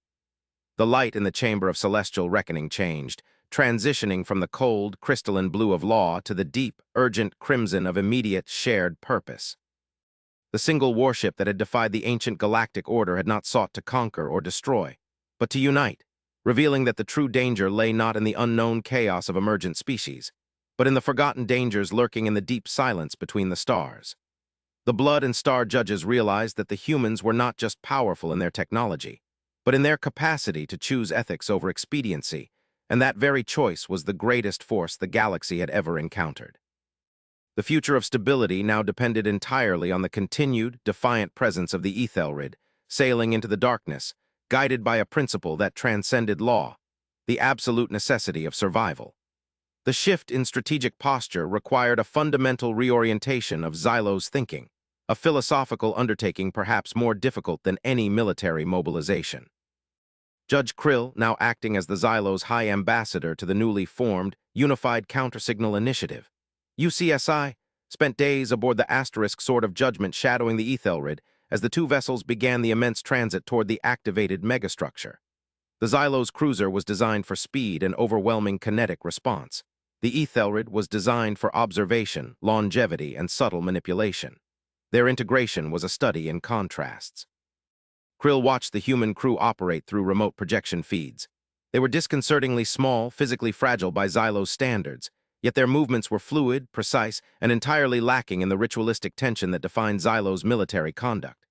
The light in the chamber of celestial reckoning changed, transitioning from the cold, crystalline blue of law to the deep, urgent crimson of immediate, shared purpose. The single warship that had defied the ancient galactic order had not sought to conquer or destroy, but to unite, revealing that the true danger lay not in the unknown chaos of emergent species, but in the forgotten dangers lurking in the deep silence between the stars. The Blood and Star Judges realized that the humans were not just powerful in their technology, but in their capacity to choose ethics over expediency, and that very choice was the greatest force the galaxy had ever encountered. The future of stability now depended entirely on the continued, defiant presence of the Ethelred, sailing into the darkness, guided by a principle that transcended law, the absolute necessity of survival. The shift in strategic posture required a fundamental reorientation of Xylo's thinking, a philosophical undertaking perhaps more difficult than any military mobilization. Judge Krill, now acting as the Xylo's High Ambassador to the newly formed Unified Countersignal Initiative, UCSI, spent days aboard the Asterisk Sword of Judgment shadowing the Ethelred as the two vessels began the immense transit toward the activated megastructure. The Xylo's cruiser was designed for speed and overwhelming kinetic response. The Ethelred was designed for observation, longevity, and subtle manipulation. Their integration was a study in contrasts. Krill watched the human crew operate through remote projection feeds. They were disconcertingly small, physically fragile by Xylo's standards, yet their movements were fluid, precise, and entirely lacking in the ritualistic tension that defined Xylo's military conduct.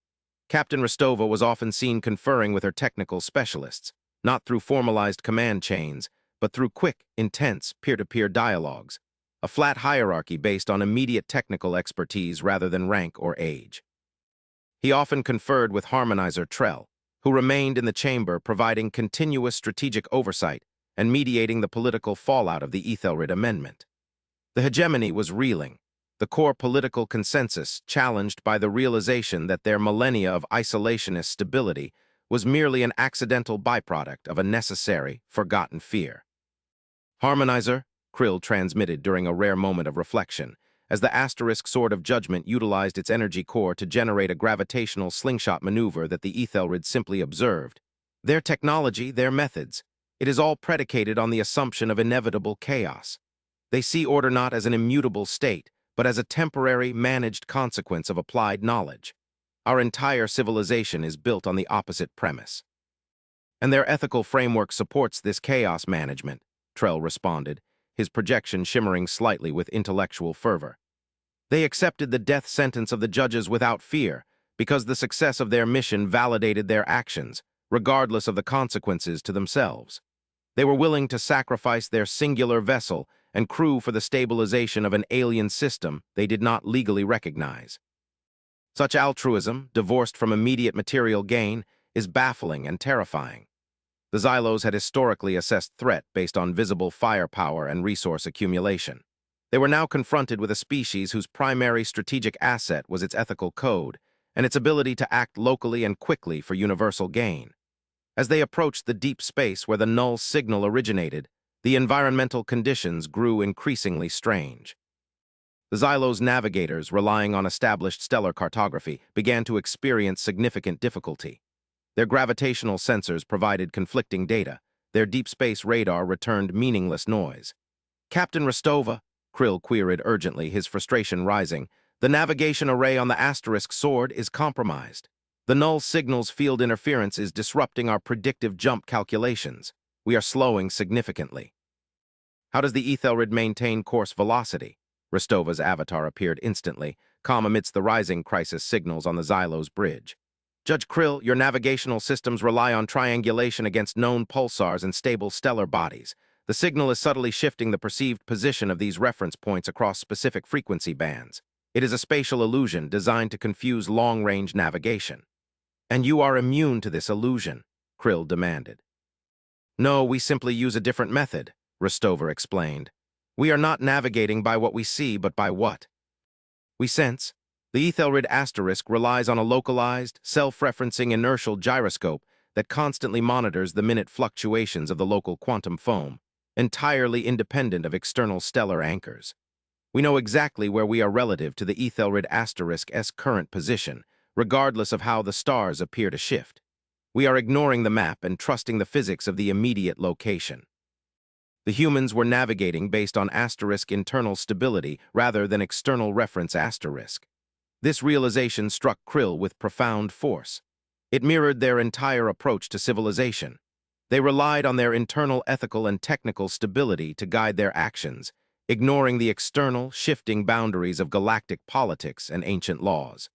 Captain Rostova was often seen conferring with her technical specialists, not through formalized command chains, but through quick, intense, peer-to-peer dialogues, a flat hierarchy based on immediate technical expertise rather than rank or age. He often conferred with Harmonizer Trell, who remained in the chamber providing continuous strategic oversight and mediating the political fallout of the Ethelred Amendment. The hegemony was reeling, the core political consensus challenged by the realization that their millennia of isolationist stability was merely an accidental byproduct of a necessary, forgotten fear. Harmonizer, Krill transmitted during a rare moment of reflection, as the Asterisk Sword of Judgment utilized its energy core to generate a gravitational slingshot maneuver that the Ethelred simply observed. Their technology, their methods, it is all predicated on the assumption of inevitable chaos. They see order not as an immutable state, but as a temporary, managed consequence of applied knowledge. Our entire civilization is built on the opposite premise. And their ethical framework supports this chaos management, Trell responded, his projection shimmering slightly with intellectual fervor. They accepted the death sentence of the judges without fear, because the success of their mission validated their actions, regardless of the consequences to themselves. They were willing to sacrifice their singular vessel and crew for the stabilization of an alien system they did not legally recognize. Such altruism, divorced from immediate material gain, is baffling and terrifying. The Xylos had historically assessed threat based on visible firepower and resource accumulation. They were now confronted with a species whose primary strategic asset was its ethical code and its ability to act locally and quickly for universal gain. As they approached the deep space where the null signal originated, the environmental conditions grew increasingly strange. The Xylos navigators, relying on established stellar cartography, began to experience significant difficulty. Their gravitational sensors provided conflicting data. Their deep space radar returned meaningless noise. Captain Rostova, Krill queried urgently, his frustration rising, the navigation array on the Asterisk Sword is compromised. The null signal's field interference is disrupting our predictive jump calculations. We are slowing significantly. How does the Ethelred maintain course velocity? Rostova's avatar appeared instantly, calm amidst the rising crisis signals on the Xylos bridge. Judge Krill, your navigational systems rely on triangulation against known pulsars and stable stellar bodies. The signal is subtly shifting the perceived position of these reference points across specific frequency bands. It is a spatial illusion designed to confuse long-range navigation. And you are immune to this illusion, Krill demanded. No, we simply use a different method, Rostova explained. We are not navigating by what we see, but by what we sense. The Ethelred Asterisk relies on a localized, self-referencing inertial gyroscope that constantly monitors the minute fluctuations of the local quantum foam, entirely independent of external stellar anchors. We know exactly where we are relative to the Ethelred Asterisk's current position, regardless of how the stars appear to shift. We are ignoring the map and trusting the physics of the immediate location. The humans were navigating based on Asterisk internal stability rather than external reference Asterisk. This realization struck Krill with profound force. It mirrored their entire approach to civilization. They relied on their internal ethical and technical stability to guide their actions, ignoring the external, shifting boundaries of galactic politics and ancient laws.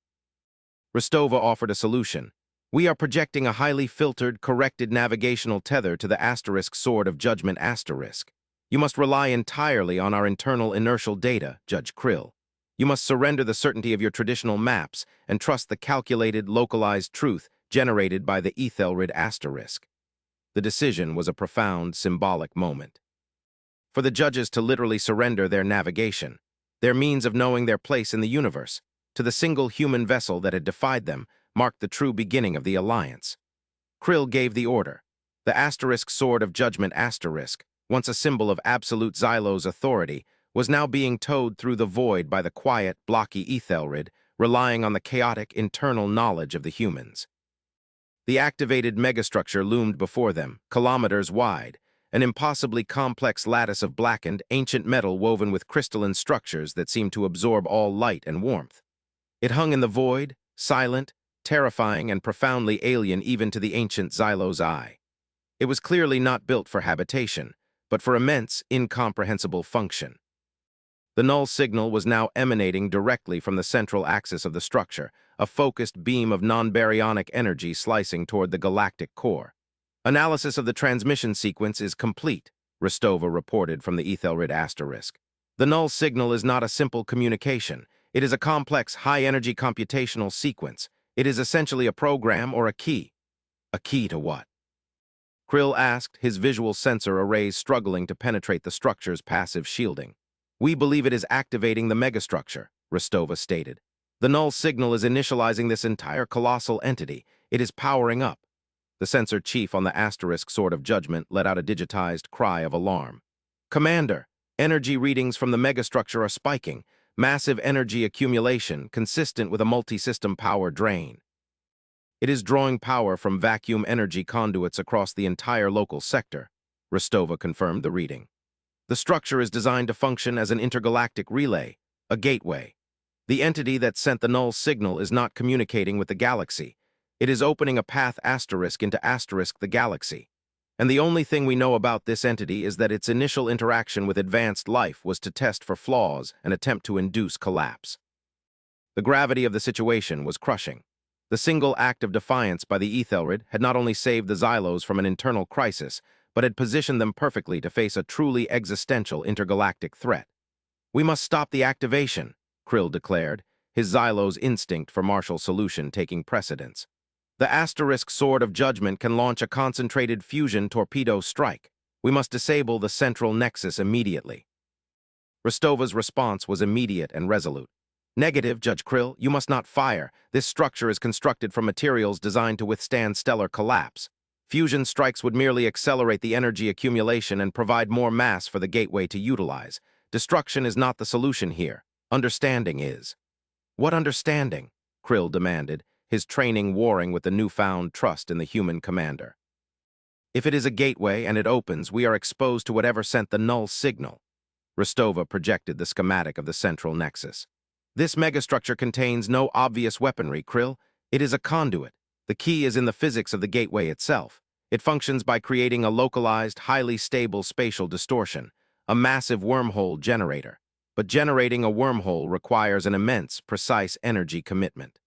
Rostova offered a solution. We are projecting a highly filtered, corrected navigational tether to the asterisk sword of judgment asterisk. You must rely entirely on our internal inertial data, Judge Krill. You must surrender the certainty of your traditional maps and trust the calculated, localized truth generated by the Ethelred asterisk. The decision was a profound, symbolic moment. For the judges to literally surrender their navigation, their means of knowing their place in the universe, to the single human vessel that had defied them, marked the true beginning of the alliance. Krill gave the order. The asterisk sword of judgment asterisk, once a symbol of absolute Xylo's authority, was now being towed through the void by the quiet, blocky Ethelred, relying on the chaotic internal knowledge of the humans. The activated megastructure loomed before them, kilometers wide, an impossibly complex lattice of blackened, ancient metal woven with crystalline structures that seemed to absorb all light and warmth. It hung in the void, silent, terrifying, and profoundly alien even to the ancient Xylo's eye. It was clearly not built for habitation, but for immense, incomprehensible function. The null signal was now emanating directly from the central axis of the structure, a focused beam of non-baryonic energy slicing toward the galactic core. Analysis of the transmission sequence is complete, Rostova reported from the Ethelred asterisk. The null signal is not a simple communication. It is a complex, high-energy computational sequence. It is essentially a program or a key. A key to what? Krill asked, his visual sensor arrays struggling to penetrate the structure's passive shielding. We believe it is activating the megastructure, Rostova stated. The null signal is initializing this entire colossal entity. It is powering up. The sensor chief on the asterisk sword of judgment let out a digitized cry of alarm. Commander, energy readings from the megastructure are spiking. Massive energy accumulation, consistent with a multi-system power drain. It is drawing power from vacuum energy conduits across the entire local sector, Rostova confirmed the reading. The structure is designed to function as an intergalactic relay, a gateway. The entity that sent the null signal is not communicating with the galaxy. It is opening a path asterisk into asterisk the galaxy. And the only thing we know about this entity is that its initial interaction with advanced life was to test for flaws and attempt to induce collapse. The gravity of the situation was crushing. The single act of defiance by the Ethelred had not only saved the Xylos from an internal crisis, but had positioned them perfectly to face a truly existential intergalactic threat. We must stop the activation, Krill declared, his Xylo's instinct for martial solution taking precedence. The asterisk sword of judgment can launch a concentrated fusion torpedo strike. We must disable the central nexus immediately. Rostova's response was immediate and resolute. Negative, Judge Krill, you must not fire. This structure is constructed from materials designed to withstand stellar collapse. Fusion strikes would merely accelerate the energy accumulation and provide more mass for the gateway to utilize. Destruction is not the solution here. Understanding is. What understanding? Krill demanded, his training warring with the newfound trust in the human commander. If it is a gateway and it opens, we are exposed to whatever sent the null signal. Rostova projected the schematic of the central nexus. This megastructure contains no obvious weaponry, Krill. It is a conduit. The key is in the physics of the gateway itself. It functions by creating a localized, highly stable spatial distortion, a massive wormhole generator. But generating a wormhole requires an immense, precise energy commitment.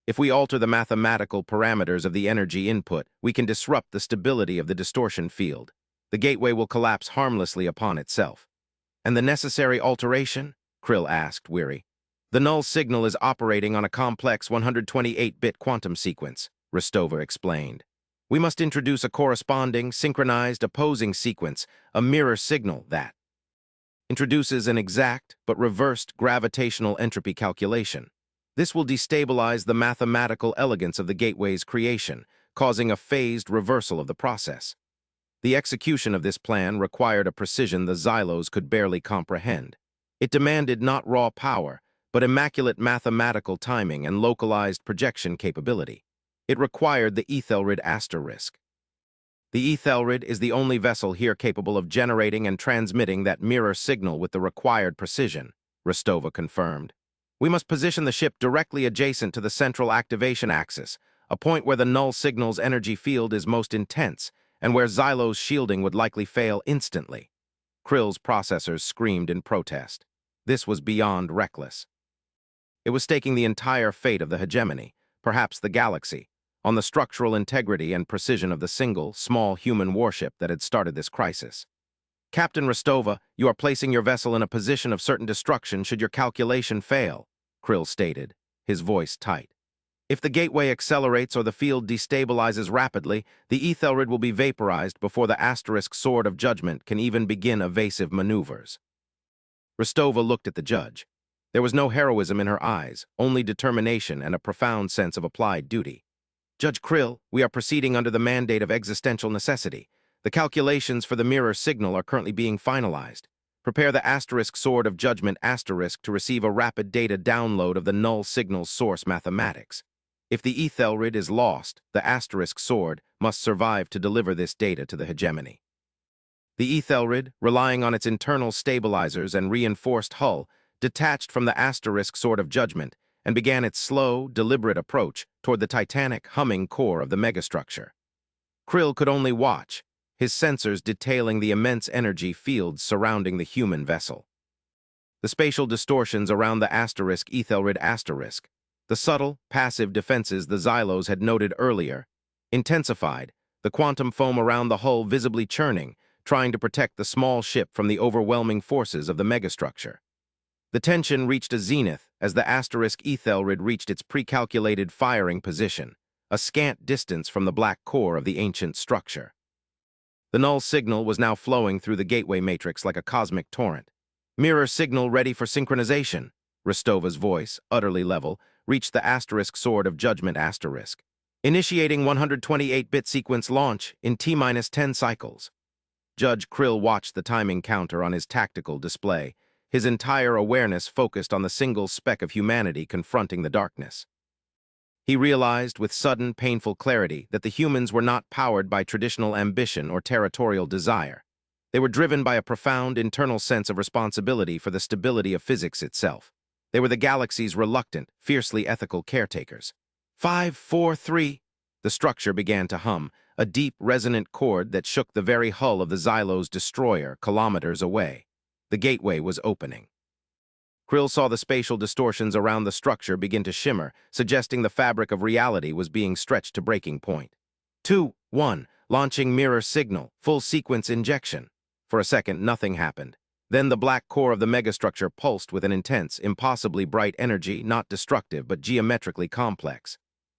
If we alter the mathematical parameters of the energy input, we can disrupt the stability of the distortion field. The gateway will collapse harmlessly upon itself. And the necessary alteration? Krill asked, weary. The null signal is operating on a complex 128-bit quantum sequence, Rostova explained. We must introduce a corresponding, synchronized, opposing sequence, a mirror signal that introduces an exact but reversed gravitational entropy calculation. This will destabilize the mathematical elegance of the gateway's creation, causing a phased reversal of the process. The execution of this plan required a precision the Xylos could barely comprehend. It demanded not raw power, but immaculate mathematical timing and localized projection capability. It required the Ethelred asterisk. The Ethelred is the only vessel here capable of generating and transmitting that mirror signal with the required precision, Rostova confirmed. We must position the ship directly adjacent to the central activation axis, a point where the null signal's energy field is most intense, and where Xylo's shielding would likely fail instantly. Krill's processors screamed in protest. This was beyond reckless. It was staking the entire fate of the hegemony, perhaps the galaxy, on the structural integrity and precision of the single, small human warship that had started this crisis. "Captain Rostova, you are placing your vessel in a position of certain destruction should your calculation fail," Krill stated, his voice tight. "If the gateway accelerates or the field destabilizes rapidly, the Ethelred will be vaporized before the asterisk sword of judgment can even begin evasive maneuvers." Rostova looked at the judge. There was no heroism in her eyes, only determination and a profound sense of applied duty. "Judge Krill, we are proceeding under the mandate of existential necessity. The calculations for the mirror signal are currently being finalized. Prepare the asterisk sword of judgment asterisk to receive a rapid data download of the null signal's source mathematics. If the Ethelred is lost, the asterisk sword must survive to deliver this data to the hegemony." The Ethelred, relying on its internal stabilizers and reinforced hull, detached from the asterisk sword of judgment and began its slow, deliberate approach toward the titanic, humming core of the megastructure. Krill could only watch, his sensors detailing the immense energy fields surrounding the human vessel. The spatial distortions around the asterisk Ethelred asterisk, the subtle, passive defenses the Xylos had noted earlier, intensified, the quantum foam around the hull visibly churning, trying to protect the small ship from the overwhelming forces of the megastructure. The tension reached a zenith as the asterisk Ethelred reached its pre-calculated firing position, a scant distance from the black core of the ancient structure. The null signal was now flowing through the gateway matrix like a cosmic torrent. "Mirror signal ready for synchronization," Rostova's voice, utterly level, reached the asterisk sword of judgment asterisk. "Initiating 128-bit sequence launch in T-10 cycles." Judge Krill watched the timing counter on his tactical display, his entire awareness focused on the single speck of humanity confronting the darkness. He realized with sudden, painful clarity that the humans were not powered by traditional ambition or territorial desire. They were driven by a profound internal sense of responsibility for the stability of physics itself. They were the galaxy's reluctant, fiercely ethical caretakers. 5, 4, 3. The structure began to hum, a deep, resonant chord that shook the very hull of the Xylos destroyer kilometers away. The gateway was opening. Krill saw the spatial distortions around the structure begin to shimmer, suggesting the fabric of reality was being stretched to breaking point. 2, 1, launching mirror signal, full sequence injection. For a second, nothing happened. Then the black core of the megastructure pulsed with an intense, impossibly bright energy, not destructive but geometrically complex.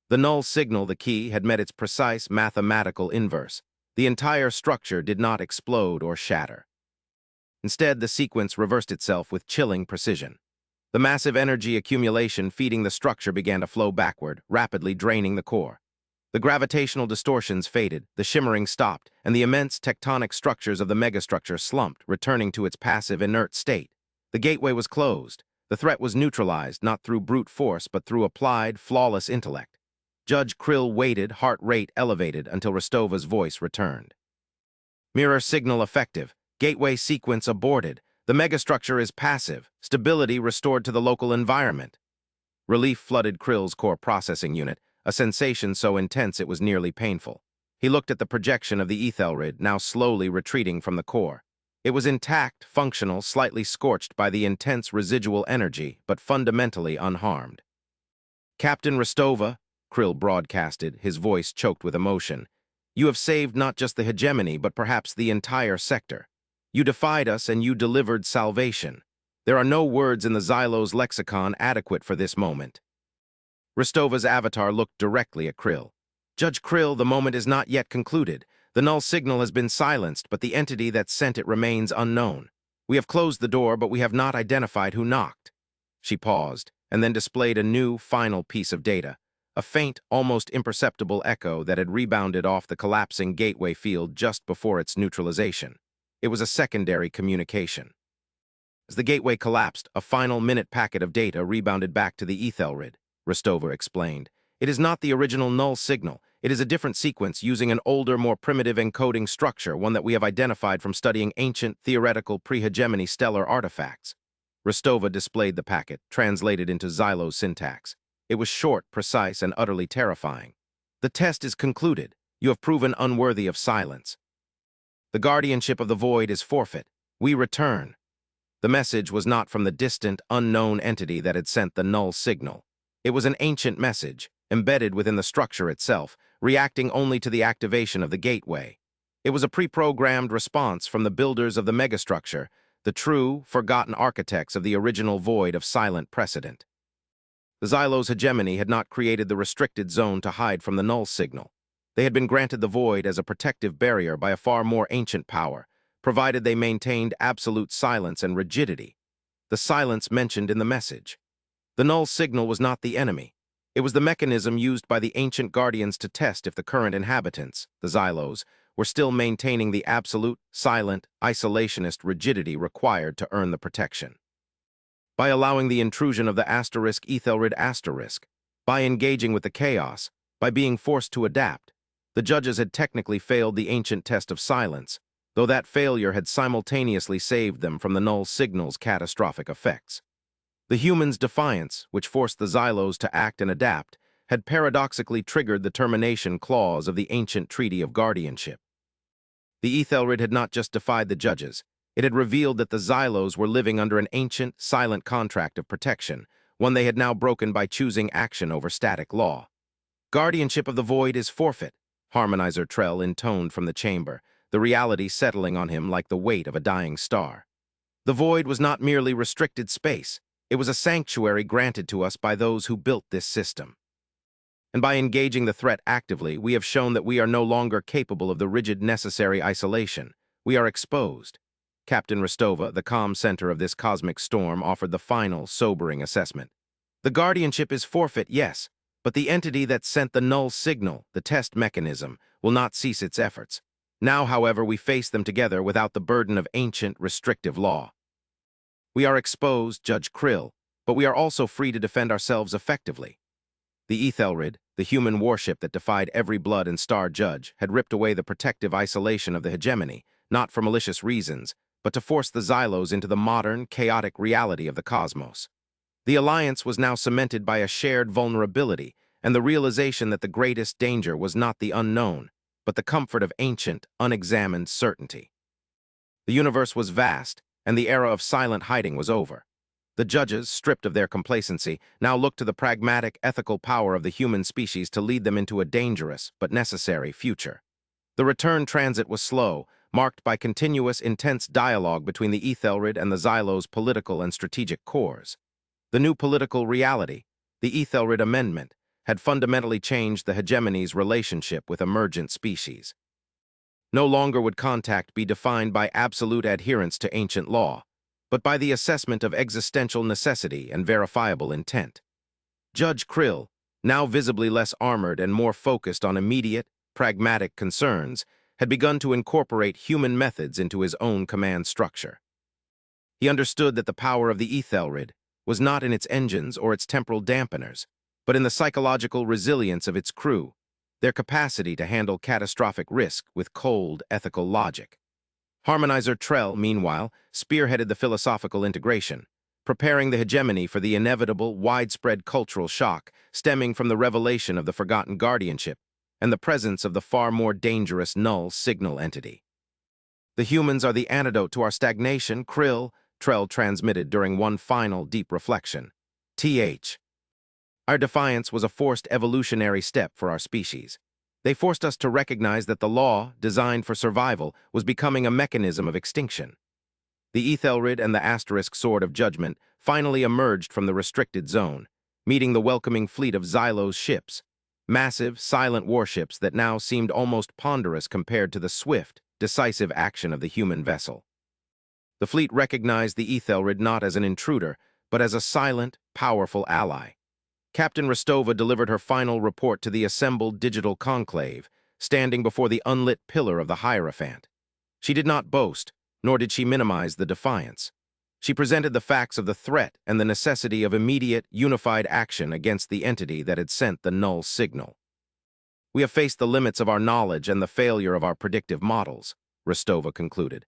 The null signal, the key, had met its precise mathematical inverse. The entire structure did not explode or shatter. Instead, the sequence reversed itself with chilling precision. The massive energy accumulation feeding the structure began to flow backward, rapidly draining the core. The gravitational distortions faded, the shimmering stopped, and the immense tectonic structures of the megastructure slumped, returning to its passive, inert state. The gateway was closed. The threat was neutralized, not through brute force, but through applied, flawless intellect. Judge Krill waited, heart rate elevated, until Rostova's voice returned. "Mirror signal effective. Gateway sequence aborted. The megastructure is passive. Stability restored to the local environment." Relief flooded Krill's core processing unit, a sensation so intense it was nearly painful. He looked at the projection of the Ethelred, now slowly retreating from the core. It was intact, functional, slightly scorched by the intense residual energy, but fundamentally unharmed. "Captain Rostova," Krill broadcasted, his voice choked with emotion, "you have saved not just the hegemony, but perhaps the entire sector. You defied us and you delivered salvation. There are no words in the Xylos lexicon adequate for this moment." Rostova's avatar looked directly at Krill. "Judge Krill, the moment is not yet concluded. The null signal has been silenced, but the entity that sent it remains unknown. We have closed the door, but we have not identified who knocked." She paused, and then displayed a new, final piece of data, a faint, almost imperceptible echo that had rebounded off the collapsing gateway field just before its neutralization. It was a secondary communication. As the gateway collapsed, a final minute packet of data rebounded back to the Ethelred, Rostova explained. "It is not the original null signal. It is a different sequence using an older, more primitive encoding structure, one that we have identified from studying ancient, theoretical pre-hegemony stellar artifacts." Rostova displayed the packet, translated into Xylos syntax. It was short, precise, and utterly terrifying. "The test is concluded. You have proven unworthy of silence. The guardianship of the void is forfeit. We return." The message was not from the distant, unknown entity that had sent the null signal. It was an ancient message, embedded within the structure itself, reacting only to the activation of the gateway. It was a pre-programmed response from the builders of the megastructure, the true, forgotten architects of the original void of silent precedent. The Xylo's hegemony had not created the restricted zone to hide from the null signal. They had been granted the void as a protective barrier by a far more ancient power, provided they maintained absolute silence and rigidity, the silence mentioned in the message. The null signal was not the enemy. It was the mechanism used by the ancient guardians to test if the current inhabitants, the Xylos, were still maintaining the absolute, silent, isolationist rigidity required to earn the protection. By allowing the intrusion of the *ethelred *, by engaging with the chaos, by being forced to adapt, the judges had technically failed the ancient test of silence, though that failure had simultaneously saved them from the null signal's catastrophic effects. The humans' defiance, which forced the Xylos to act and adapt, had paradoxically triggered the termination clause of the ancient Treaty of Guardianship. The Ethelred had not just defied the judges, it had revealed that the Xylos were living under an ancient, silent contract of protection, one they had now broken by choosing action over static law. Guardianship of the void is forfeit, Harmonizer Trell intoned from the chamber, the reality settling on him like the weight of a dying star. The void was not merely restricted space, it was a sanctuary granted to us by those who built this system. And by engaging the threat actively, we have shown that we are no longer capable of the rigid necessary isolation. We are exposed. Captain Rostova, the calm center of this cosmic storm, offered the final, sobering assessment. The guardianship is forfeit, yes, but the entity that sent the null signal, the test mechanism, will not cease its efforts. Now, however, we face them together without the burden of ancient, restrictive law. We are exposed, Judge Krill, but we are also free to defend ourselves effectively. The Ethelred, the human warship that defied every blood and star judge, had ripped away the protective isolation of the hegemony, not for malicious reasons, but to force the Xylos into the modern, chaotic reality of the cosmos. The alliance was now cemented by a shared vulnerability and the realization that the greatest danger was not the unknown, but the comfort of ancient, unexamined certainty. The universe was vast, and the era of silent hiding was over. The judges, stripped of their complacency, now looked to the pragmatic, ethical power of the human species to lead them into a dangerous, but necessary, future. The return transit was slow, marked by continuous, intense dialogue between the Ethelred and the Xylos' political and strategic cores. The new political reality, the Ethelred Amendment, had fundamentally changed the hegemony's relationship with emergent species. No longer would contact be defined by absolute adherence to ancient law, but by the assessment of existential necessity and verifiable intent. Judge Krill, now visibly less armored and more focused on immediate, pragmatic concerns, had begun to incorporate human methods into his own command structure. He understood that the power of the Ethelred was not in its engines or its temporal dampeners, but in the psychological resilience of its crew, their capacity to handle catastrophic risk with cold, ethical logic. Harmonizer Trell, meanwhile, spearheaded the philosophical integration, preparing the hegemony for the inevitable, widespread cultural shock stemming from the revelation of the forgotten guardianship and the presence of the far more dangerous null signal entity. The humans are the antidote to our stagnation, Krill, Trell transmitted during one final deep reflection. Our defiance was a forced evolutionary step for our species. They forced us to recognize that the law, designed for survival, was becoming a mechanism of extinction. The Ethelred and the Sword of Judgment finally emerged from the restricted zone, meeting the welcoming fleet of Xylos ships, massive, silent warships that now seemed almost ponderous compared to the swift, decisive action of the human vessel. The fleet recognized the Ethelred not as an intruder, but as a silent, powerful ally. Captain Rostova delivered her final report to the assembled digital conclave, standing before the unlit pillar of the Hierophant. She did not boast, nor did she minimize the defiance. She presented the facts of the threat and the necessity of immediate, unified action against the entity that had sent the null signal. We have faced the limits of our knowledge and the failure of our predictive models, Rostova concluded.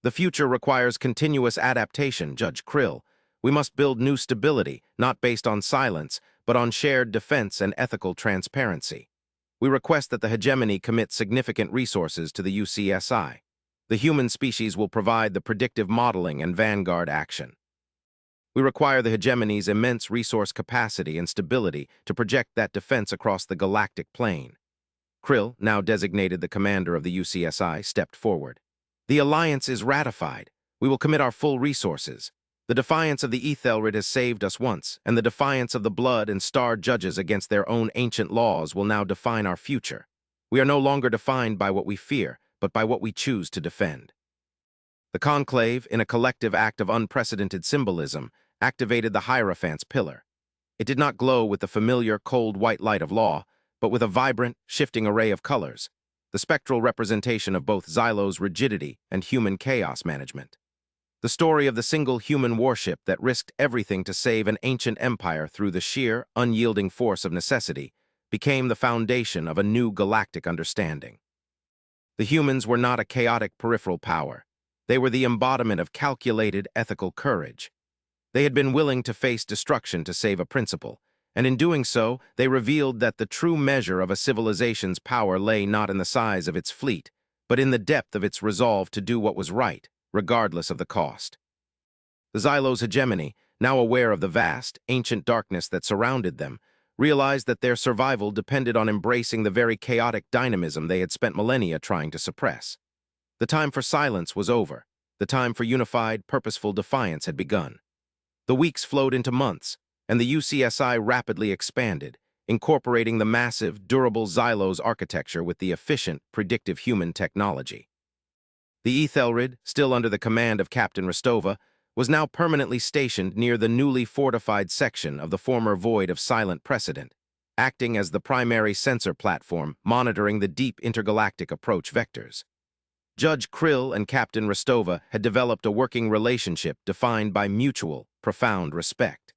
The future requires continuous adaptation, Judge Krill. We must build new stability, not based on silence, but on shared defense and ethical transparency. We request that the hegemony commit significant resources to the UCSI. The human species will provide the predictive modeling and vanguard action. We require the hegemony's immense resource capacity and stability to project that defense across the galactic plane. Krill, now designated the commander of the UCSI, stepped forward. The alliance is ratified. We will commit our full resources. The defiance of the Ethelred has saved us once, and the defiance of the blood and star judges against their own ancient laws will now define our future. We are no longer defined by what we fear, but by what we choose to defend. The conclave, in a collective act of unprecedented symbolism, activated the Hierophant's pillar. It did not glow with the familiar, cold white light of law, but with a vibrant, shifting array of colors, the spectral representation of both Xylo's rigidity and human chaos management. The story of the single human warship that risked everything to save an ancient empire through the sheer, unyielding force of necessity became the foundation of a new galactic understanding. The humans were not a chaotic peripheral power. They were the embodiment of calculated ethical courage. They had been willing to face destruction to save a principle, and in doing so, they revealed that the true measure of a civilization's power lay not in the size of its fleet, but in the depth of its resolve to do what was right, regardless of the cost. The Xylo's hegemony, now aware of the vast, ancient darkness that surrounded them, realized that their survival depended on embracing the very chaotic dynamism they had spent millennia trying to suppress. The time for silence was over. The time for unified, purposeful defiance had begun. The weeks flowed into months, and the UCSI rapidly expanded, incorporating the massive, durable Xylo's architecture with the efficient, predictive human technology. The Ethelred, still under the command of Captain Rostova, was now permanently stationed near the newly fortified section of the former void of silent precedent, acting as the primary sensor platform monitoring the deep intergalactic approach vectors. Judge Krill and Captain Rostova had developed a working relationship defined by mutual, profound respect.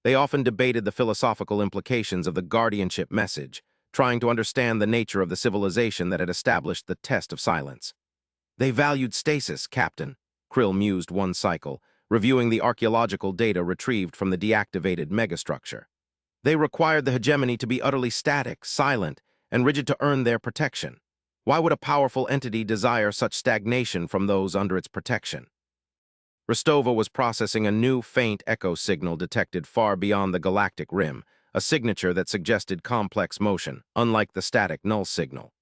They often debated the philosophical implications of the guardianship message, trying to understand the nature of the civilization that had established the test of silence. They valued stasis, Captain, Krill mused one cycle, reviewing the archaeological data retrieved from the deactivated megastructure. They required the hegemony to be utterly static, silent, and rigid to earn their protection. Why would a powerful entity desire such stagnation from those under its protection? Rostova was processing a new, faint echo signal detected far beyond the galactic rim, a signature that suggested complex motion, unlike the static null signal.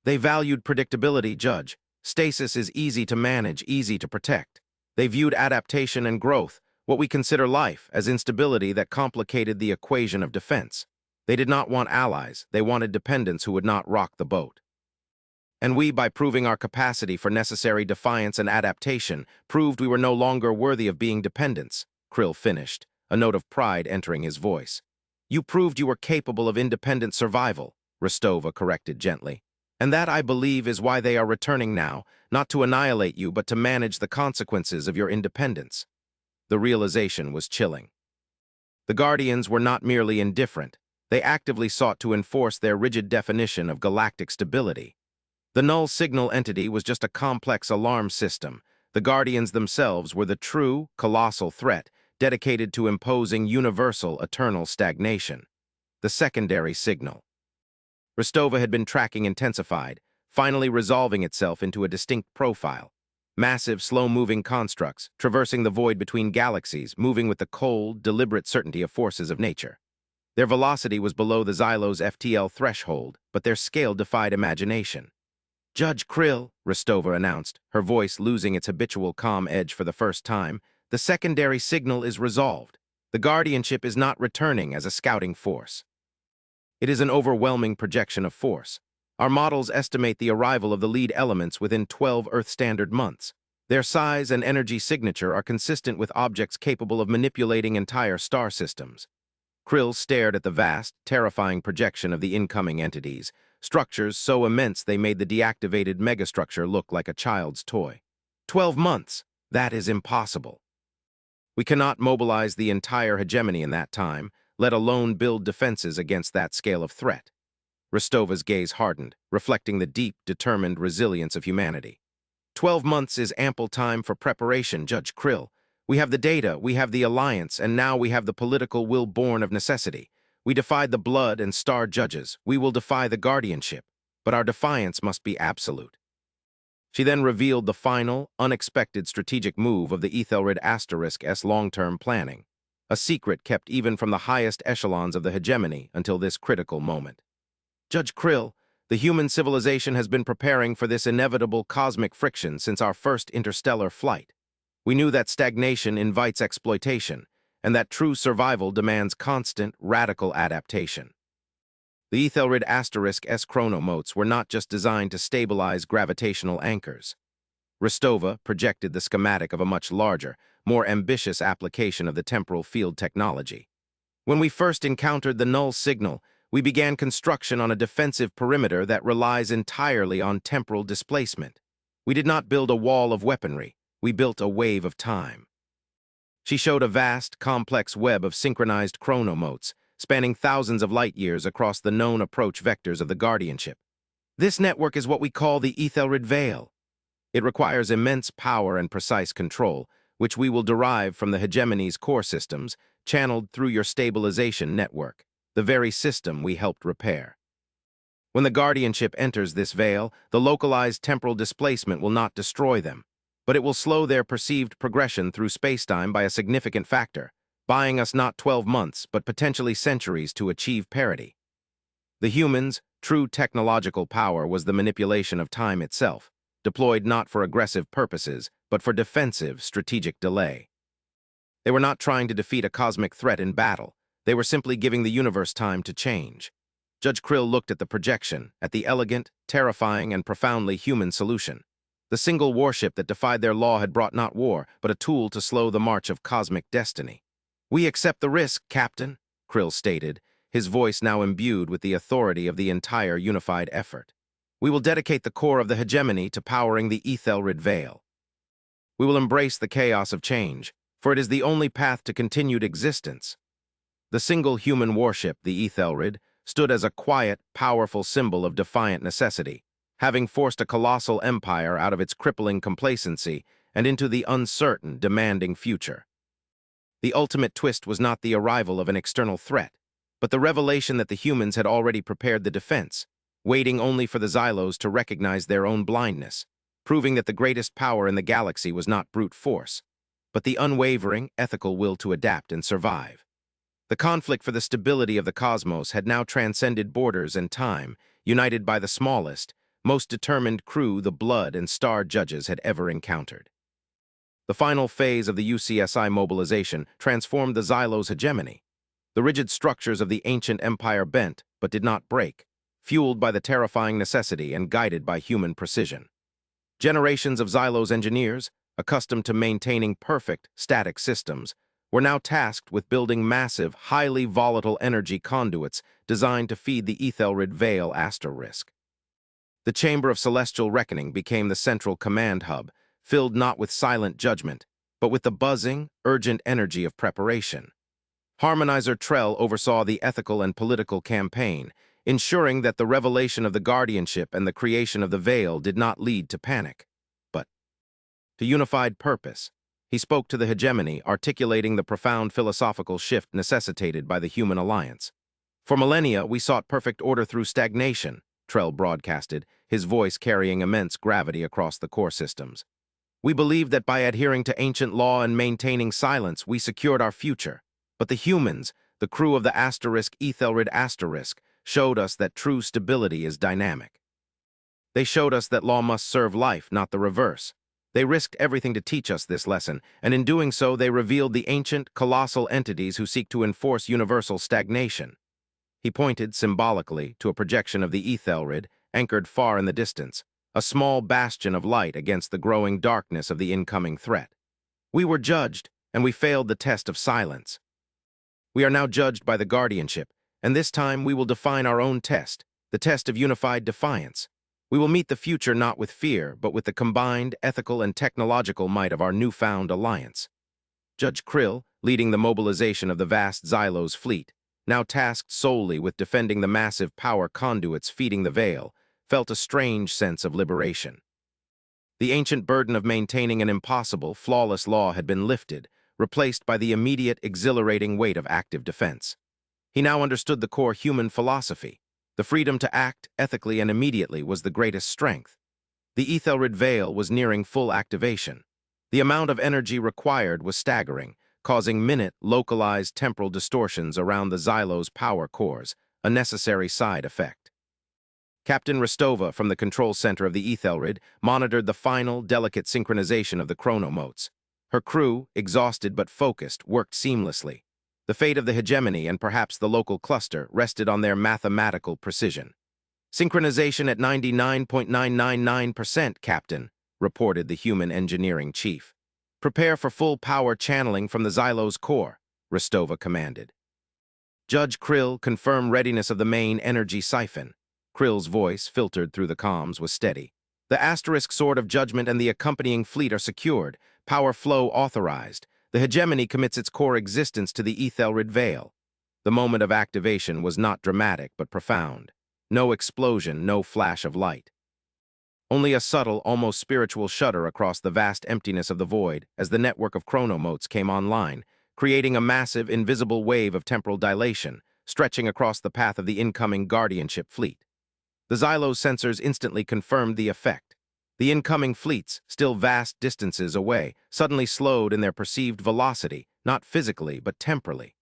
They valued predictability, Judge. Stasis is easy to manage, easy to protect. They viewed adaptation and growth, what we consider life, as instability that complicated the equation of defense. They did not want allies, they wanted dependents who would not rock the boat. And we, by proving our capacity for necessary defiance and adaptation, proved we were no longer worthy of being dependents, Krill finished, a note of pride entering his voice. You proved you were capable of independent survival, Rostova corrected gently. And that, I believe, is why they are returning now, not to annihilate you, but to manage the consequences of your independence. The realization was chilling. The Guardians were not merely indifferent. They actively sought to enforce their rigid definition of galactic stability. The null signal entity was just a complex alarm system. The Guardians themselves were the true, colossal threat, dedicated to imposing universal, eternal stagnation. The secondary signal. Rostova had been tracking intensified, finally resolving itself into a distinct profile. Massive, slow-moving constructs, traversing the void between galaxies, moving with the cold, deliberate certainty of forces of nature. Their velocity was below the Xylo's FTL threshold, but their scale defied imagination. Judge Krill, Rostova announced, her voice losing its habitual calm edge for the first time, the secondary signal is resolved. The guardianship is not returning as a scouting force. It is an overwhelming projection of force. Our models estimate the arrival of the lead elements within 12 Earth-standard months. Their size and energy signature are consistent with objects capable of manipulating entire star systems. Krill stared at the vast, terrifying projection of the incoming entities, structures so immense they made the deactivated megastructure look like a child's toy. 12 months! That is impossible. We cannot mobilize the entire hegemony in that time, let alone build defenses against that scale of threat. Rostova's gaze hardened, reflecting the deep, determined resilience of humanity. 12 months is ample time for preparation, Judge Krill. We have the data, we have the alliance, and now we have the political will born of necessity. We defied the blood and star judges. We will defy the guardianship. But our defiance must be absolute. She then revealed the final, unexpected strategic move of the Ethelred Asterisk's long-term planning, a secret kept even from the highest echelons of the hegemony until this critical moment. Judge Krill, the human civilization has been preparing for this inevitable cosmic friction since our first interstellar flight. We knew that stagnation invites exploitation, and that true survival demands constant, radical adaptation. The Ethelred Asterisk's chronomotes were not just designed to stabilize gravitational anchors. Rostova projected the schematic of a much larger, more ambitious application of the temporal field technology. When we first encountered the null signal, we began construction on a defensive perimeter that relies entirely on temporal displacement. We did not build a wall of weaponry, we built a wave of time. She showed a vast, complex web of synchronized chronomotes, spanning thousands of light-years across the known approach vectors of the guardianship. This network is what we call the Ethelred Veil. It requires immense power and precise control, which we will derive from the hegemony's core systems, channeled through your stabilization network, the very system we helped repair. When the guardianship enters this veil, the localized temporal displacement will not destroy them, but it will slow their perceived progression through spacetime by a significant factor, buying us not 12 months, but potentially centuries to achieve parity. The humans' true technological power was the manipulation of time itself, deployed not for aggressive purposes, but for defensive, strategic delay. They were not trying to defeat a cosmic threat in battle. They were simply giving the universe time to change. Judge Krill looked at the projection, at the elegant, terrifying, and profoundly human solution. The single warship that defied their law had brought not war, but a tool to slow the march of cosmic destiny. "We accept the risk, Captain," Krill stated, his voice now imbued with the authority of the entire unified effort. "We will dedicate the core of the hegemony to powering the Ethelred Veil. We will embrace the chaos of change, for it is the only path to continued existence." The single human warship, the Ethelred, stood as a quiet, powerful symbol of defiant necessity, having forced a colossal empire out of its crippling complacency and into the uncertain, demanding future. The ultimate twist was not the arrival of an external threat, but the revelation that the humans had already prepared the defense, waiting only for the Xylos to recognize their own blindness, proving that the greatest power in the galaxy was not brute force, but the unwavering, ethical will to adapt and survive. The conflict for the stability of the cosmos had now transcended borders and time, united by the smallest, most determined crew the blood and star judges had ever encountered. The final phase of the UCSI mobilization transformed the Xylos' hegemony. The rigid structures of the ancient empire bent, but did not break, fueled by the terrifying necessity and guided by human precision. Generations of Xylos engineers, accustomed to maintaining perfect, static systems, were now tasked with building massive, highly volatile energy conduits designed to feed the Ethelred Veil asterisk. The Chamber of Celestial Reckoning became the central command hub, filled not with silent judgment, but with the buzzing, urgent energy of preparation. Harmonizer Trell oversaw the ethical and political campaign, ensuring that the revelation of the guardianship and the creation of the Veil did not lead to panic, but to unified purpose. He spoke to the hegemony, articulating the profound philosophical shift necessitated by the human alliance. "For millennia, we sought perfect order through stagnation," Trell broadcasted, his voice carrying immense gravity across the core systems. "We believed that by adhering to ancient law and maintaining silence, we secured our future. But the humans, the crew of the Ethelred Asterisk, showed us that true stability is dynamic. They showed us that law must serve life, not the reverse. They risked everything to teach us this lesson, and in doing so they revealed the ancient, colossal entities who seek to enforce universal stagnation." He pointed, symbolically, to a projection of the Ethelred, anchored far in the distance, a small bastion of light against the growing darkness of the incoming threat. "We were judged, and we failed the test of silence. We are now judged by the guardianship, and this time we will define our own test, the test of unified defiance. We will meet the future not with fear, but with the combined ethical and technological might of our newfound alliance." Judge Krill, leading the mobilization of the vast Xylos fleet, now tasked solely with defending the massive power conduits feeding the Veil, felt a strange sense of liberation. The ancient burden of maintaining an impossible, flawless law had been lifted, replaced by the immediate, exhilarating weight of active defense. He now understood the core human philosophy. The freedom to act ethically and immediately was the greatest strength. The Ethelred Veil was nearing full activation. The amount of energy required was staggering, causing minute, localized temporal distortions around the Xylo's power cores, a necessary side effect. Captain Rostova from the control center of the Ethelred monitored the final, delicate synchronization of the chronomotes. Her crew, exhausted but focused, worked seamlessly. The fate of the hegemony and perhaps the local cluster rested on their mathematical precision. "Synchronization at 99.999%, Captain," reported the human engineering chief. "Prepare for full power channeling from the Xylo's core," Rostova commanded. "Judge Krill, confirm readiness of the main energy siphon." Krill's voice, filtered through the comms, was steady. "The Asterisk Sword of Judgment and the accompanying fleet are secured, power flow authorized. The hegemony commits its core existence to the Ethelred Veil." The moment of activation was not dramatic but profound. No explosion, no flash of light. Only a subtle, almost spiritual shudder across the vast emptiness of the void as the network of chronomotes came online, creating a massive, invisible wave of temporal dilation, stretching across the path of the incoming guardianship fleet. The Xylo's sensors instantly confirmed the effect. The incoming fleets, still vast distances away, suddenly slowed in their perceived velocity, not physically but temporally.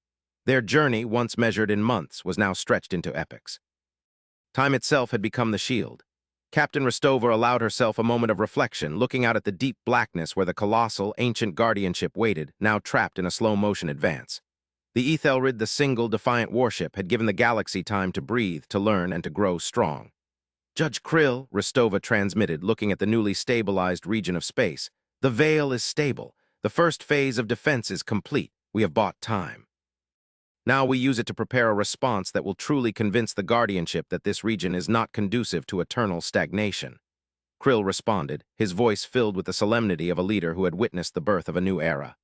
Their journey, once measured in months, was now stretched into epochs. Time itself had become the shield. Captain Rostova allowed herself a moment of reflection, looking out at the deep blackness where the colossal, ancient guardianship waited, now trapped in a slow-motion advance. The Ethelred, the single, defiant warship, had given the galaxy time to breathe, to learn, and to grow strong. "Judge Krill," Rostova transmitted, looking at the newly stabilized region of space, "the Veil is stable. The first phase of defense is complete. We have bought time. Now we use it to prepare a response that will truly convince the guardianship that this region is not conducive to eternal stagnation." Krill responded, his voice filled with the solemnity of a leader who had witnessed the birth of a new era.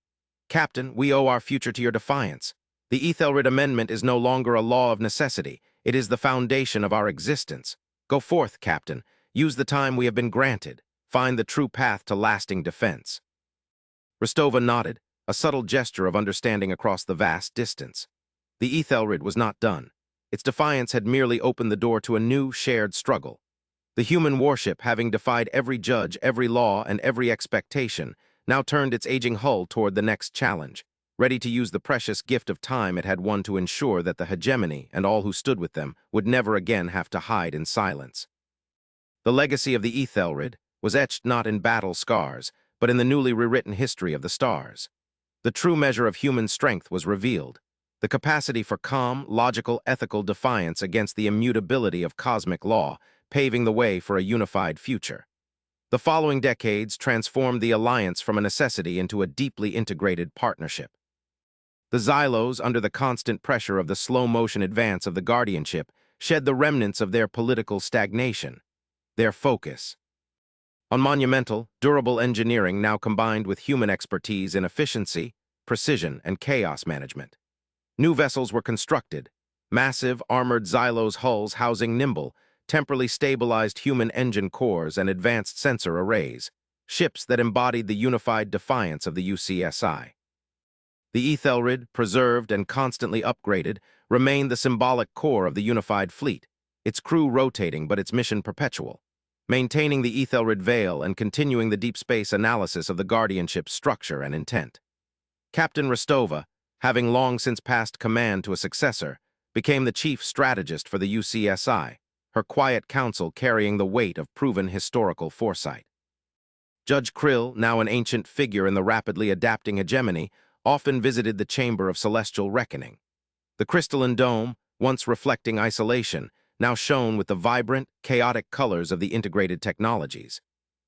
"Captain, we owe our future to your defiance. The Ethelred Amendment is no longer a law of necessity. It is the foundation of our existence. Go forth, Captain. Use the time we have been granted. Find the true path to lasting defense." Rostova nodded, a subtle gesture of understanding across the vast distance. The Ethelred was not done. Its defiance had merely opened the door to a new, shared struggle. The human warship, having defied every judge, every law, and every expectation, now turned its aging hull toward the next challenge, ready to use the precious gift of time it had won to ensure that the hegemony and all who stood with them would never again have to hide in silence. The legacy of the Ethelred was etched not in battle scars, but in the newly rewritten history of the stars. The true measure of human strength was revealed. The capacity for calm, logical, ethical defiance against the immutability of cosmic law, paving the way for a unified future. The following decades transformed the alliance from a necessity into a deeply integrated partnership. The Xylos, under the constant pressure of the slow-motion advance of the guardianship, shed the remnants of their political stagnation, their focus on monumental, durable engineering now combined with human expertise in efficiency, precision, and chaos management. New vessels were constructed, massive, armored Xylos hulls housing nimble, temporally stabilized human engine cores and advanced sensor arrays, ships that embodied the unified defiance of the UCSI. The Ethelred, preserved and constantly upgraded, remained the symbolic core of the unified fleet, its crew rotating but its mission perpetual, maintaining the Ethelred Veil and continuing the deep space analysis of the guardianship's structure and intent. Captain Rostova, having long since passed command to a successor, became the chief strategist for the UCSI, her quiet counsel carrying the weight of proven historical foresight. Judge Krill, now an ancient figure in the rapidly adapting hegemony, often visited the chamber of celestial reckoning. The crystalline dome, once reflecting isolation, now shone with the vibrant, chaotic colors of the integrated technologies.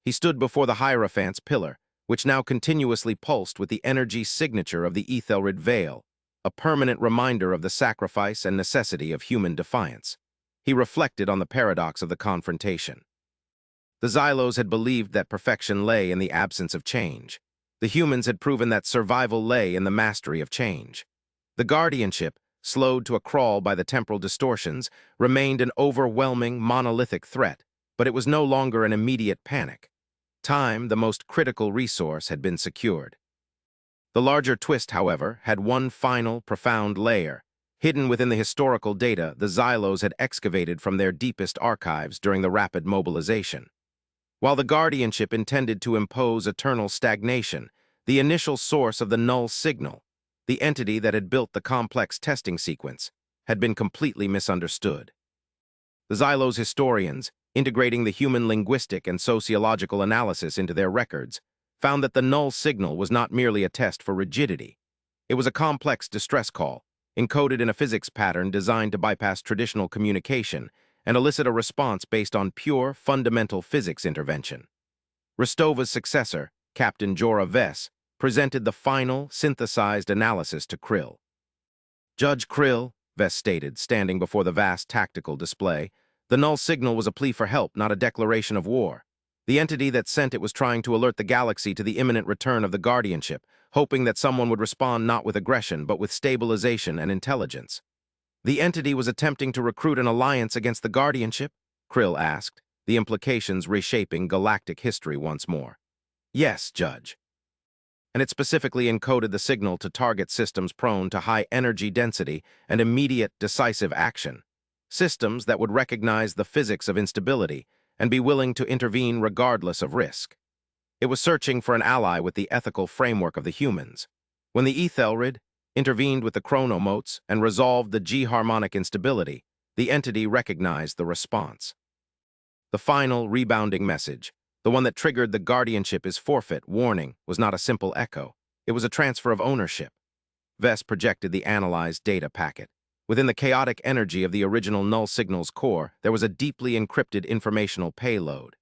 He stood before the Hierophant's pillar, which now continuously pulsed with the energy signature of the Ethelred Veil, a permanent reminder of the sacrifice and necessity of human defiance. He reflected on the paradox of the confrontation. The Xylos had believed that perfection lay in the absence of change. The humans had proven that survival lay in the mastery of change. The guardianship, slowed to a crawl by the temporal distortions, remained an overwhelming, monolithic threat, but it was no longer an immediate panic. Time, the most critical resource, had been secured. The larger twist, however, had one final, profound layer. Hidden within the historical data the Xylos had excavated from their deepest archives during the rapid mobilization. While the guardianship intended to impose eternal stagnation, the initial source of the null signal, the entity that had built the complex testing sequence, had been completely misunderstood. The Xylos historians, integrating the human linguistic and sociological analysis into their records, found that the null signal was not merely a test for rigidity. It was a complex distress call, encoded in a physics pattern designed to bypass traditional communication and elicit a response based on pure, fundamental physics intervention. Rostova's successor, Captain Jora Vess, presented the final, synthesized analysis to Krill. "Judge Krill," Vess stated, standing before the vast tactical display, "the null signal was a plea for help, not a declaration of war. The entity that sent it was trying to alert the galaxy to the imminent return of the guardianship, hoping that someone would respond not with aggression, but with stabilization and intelligence." "The entity was attempting to recruit an alliance against the guardianship?" Krill asked, the implications reshaping galactic history once more. "Yes, Judge. And it specifically encoded the signal to target systems prone to high energy density and immediate, decisive action. Systems that would recognize the physics of instability and be willing to intervene regardless of risk. It was searching for an ally with the ethical framework of the humans. When the Ethelred intervened with the chronomotes and resolved the G-harmonic instability, the entity recognized the response. The final, rebounding message, the one that triggered the guardianship is forfeit warning, was not a simple echo. It was a transfer of ownership. Vess projected the analyzed data packet. Within the chaotic energy of the original null signal's core, there was a deeply encrypted informational payload.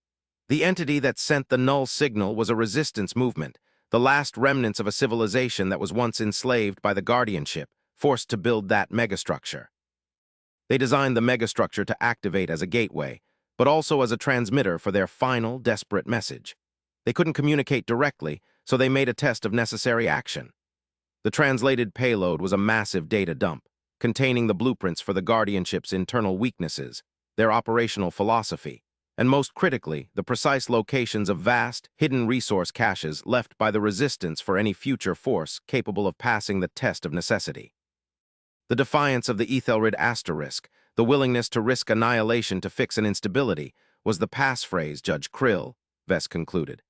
The entity that sent the null signal was a resistance movement, the last remnants of a civilization that was once enslaved by the guardianship, forced to build that megastructure. They designed the megastructure to activate as a gateway, but also as a transmitter for their final, desperate message. They couldn't communicate directly, so they made a test of necessary action. The translated payload was a massive data dump, containing the blueprints for the guardianship's internal weaknesses, their operational philosophy, and most critically, the precise locations of vast, hidden resource caches left by the resistance for any future force capable of passing the test of necessity. The defiance of the Ethelred asterisk, the willingness to risk annihilation to fix an instability, was the passphrase, Judge Krill, Vess concluded.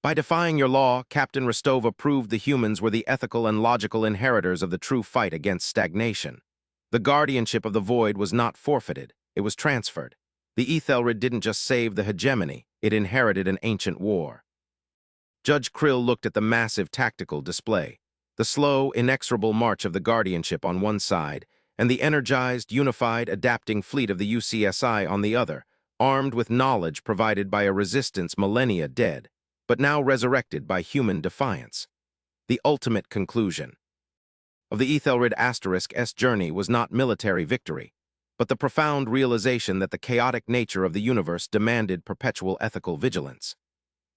By defying your law, Captain Rostova proved the humans were the ethical and logical inheritors of the true fight against stagnation. The guardianship of the void was not forfeited, it was transferred. The Ethelred didn't just save the hegemony, it inherited an ancient war. Judge Krill looked at the massive tactical display, the slow, inexorable march of the guardianship on one side, and the energized, unified, adapting fleet of the UCSI on the other, armed with knowledge provided by a resistance millennia dead, but now resurrected by human defiance. The ultimate conclusion of the Ethelred asterisk's journey was not military victory, but the profound realization that the chaotic nature of the universe demanded perpetual ethical vigilance.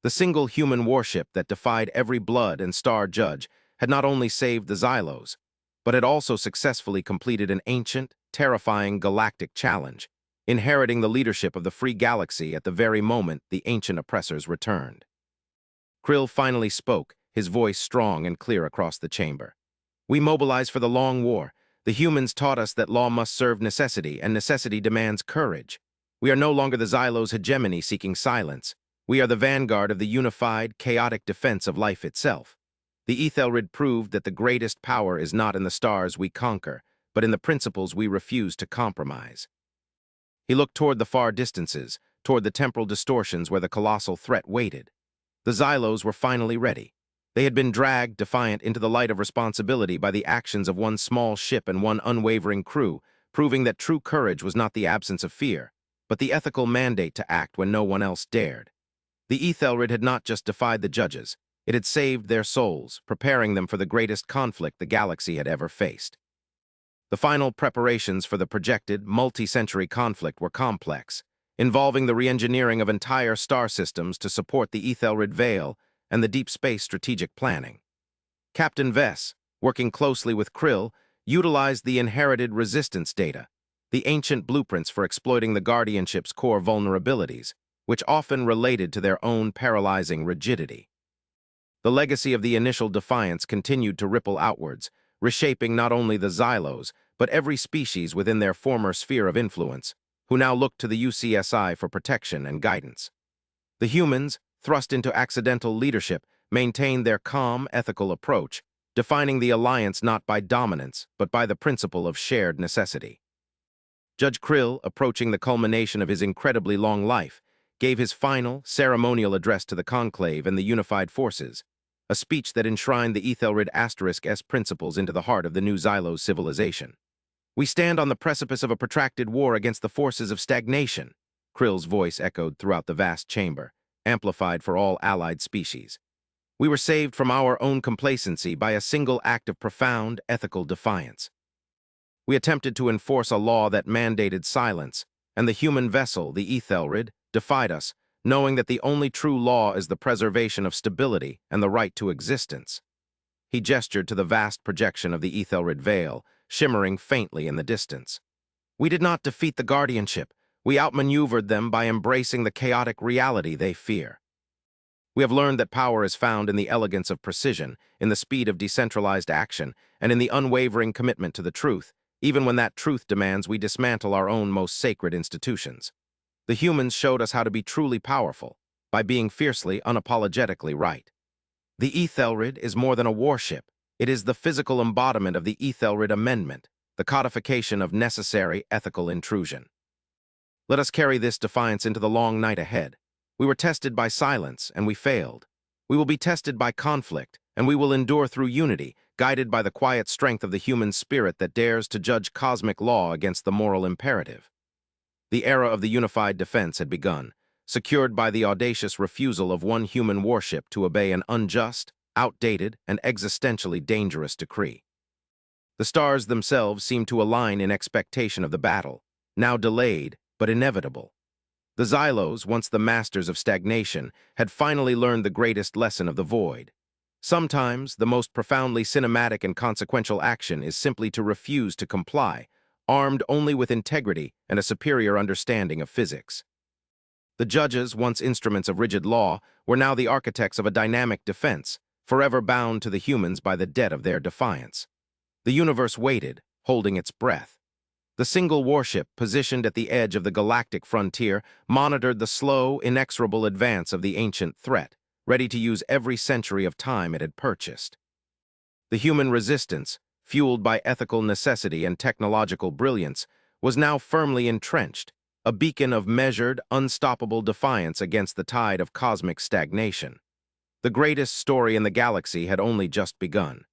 The single human warship that defied every blood and star judge had not only saved the Xylos, but had also successfully completed an ancient, terrifying galactic challenge, inheriting the leadership of the free galaxy at the very moment the ancient oppressors returned. Krill finally spoke, his voice strong and clear across the chamber. "We mobilize for the long war. The humans taught us that law must serve necessity, and necessity demands courage. We are no longer the Xylos' hegemony seeking silence. We are the vanguard of the unified, chaotic defense of life itself. The Ethelred proved that the greatest power is not in the stars we conquer, but in the principles we refuse to compromise." He looked toward the far distances, toward the temporal distortions where the colossal threat waited. The Xylos were finally ready. They had been dragged, defiant, into the light of responsibility by the actions of one small ship and one unwavering crew, proving that true courage was not the absence of fear, but the ethical mandate to act when no one else dared. The Ethelred had not just defied the judges, it had saved their souls, preparing them for the greatest conflict the galaxy had ever faced. The final preparations for the projected, multi-century conflict were complex, involving the re-engineering of entire star systems to support the Ethelred Veil and the deep space strategic planning. Captain Vess, working closely with Krill, utilized the inherited resistance data, the ancient blueprints for exploiting the guardianship's core vulnerabilities, which often related to their own paralyzing rigidity. The legacy of the initial defiance continued to ripple outwards, reshaping not only the Xylos, but every species within their former sphere of influence, who now looked to the UCSI for protection and guidance. The humans, thrust into accidental leadership, maintained their calm, ethical approach, defining the alliance not by dominance, but by the principle of shared necessity. Judge Krill, approaching the culmination of his incredibly long life, gave his final, ceremonial address to the conclave and the unified forces, a speech that enshrined the Ethelred *S principles into the heart of the new Xylos civilization. "We stand on the precipice of a protracted war against the forces of stagnation," Krill's voice echoed throughout the vast chamber, amplified for all allied species. "We were saved from our own complacency by a single act of profound ethical defiance. We attempted to enforce a law that mandated silence, and the human vessel, the Ethelred, defied us, knowing that the only true law is the preservation of stability and the right to existence." He gestured to the vast projection of the Ethelred veil, shimmering faintly in the distance. "We did not defeat the guardianship. We outmaneuvered them by embracing the chaotic reality they fear. We have learned that power is found in the elegance of precision, in the speed of decentralized action, and in the unwavering commitment to the truth, even when that truth demands we dismantle our own most sacred institutions. The humans showed us how to be truly powerful, by being fiercely, unapologetically right. The Ethelred is more than a warship. It is the physical embodiment of the Ethelred Amendment, the codification of necessary ethical intrusion. Let us carry this defiance into the long night ahead. We were tested by silence, and we failed. We will be tested by conflict, and we will endure through unity, guided by the quiet strength of the human spirit that dares to judge cosmic law against the moral imperative." The era of the unified defense had begun, secured by the audacious refusal of one human warship to obey an unjust, outdated, and existentially dangerous decree. The stars themselves seemed to align in expectation of the battle, now delayed, but inevitable. The Xylos, once the masters of stagnation, had finally learned the greatest lesson of the void. Sometimes, the most profoundly cinematic and consequential action is simply to refuse to comply, armed only with integrity and a superior understanding of physics. The judges, once instruments of rigid law, were now the architects of a dynamic defense, forever bound to the humans by the debt of their defiance. The universe waited, holding its breath. The single warship, positioned at the edge of the galactic frontier, monitored the slow, inexorable advance of the ancient threat, ready to use every century of time it had purchased. The human resistance, fueled by ethical necessity and technological brilliance, was now firmly entrenched, a beacon of measured, unstoppable defiance against the tide of cosmic stagnation. The greatest story in the galaxy had only just begun.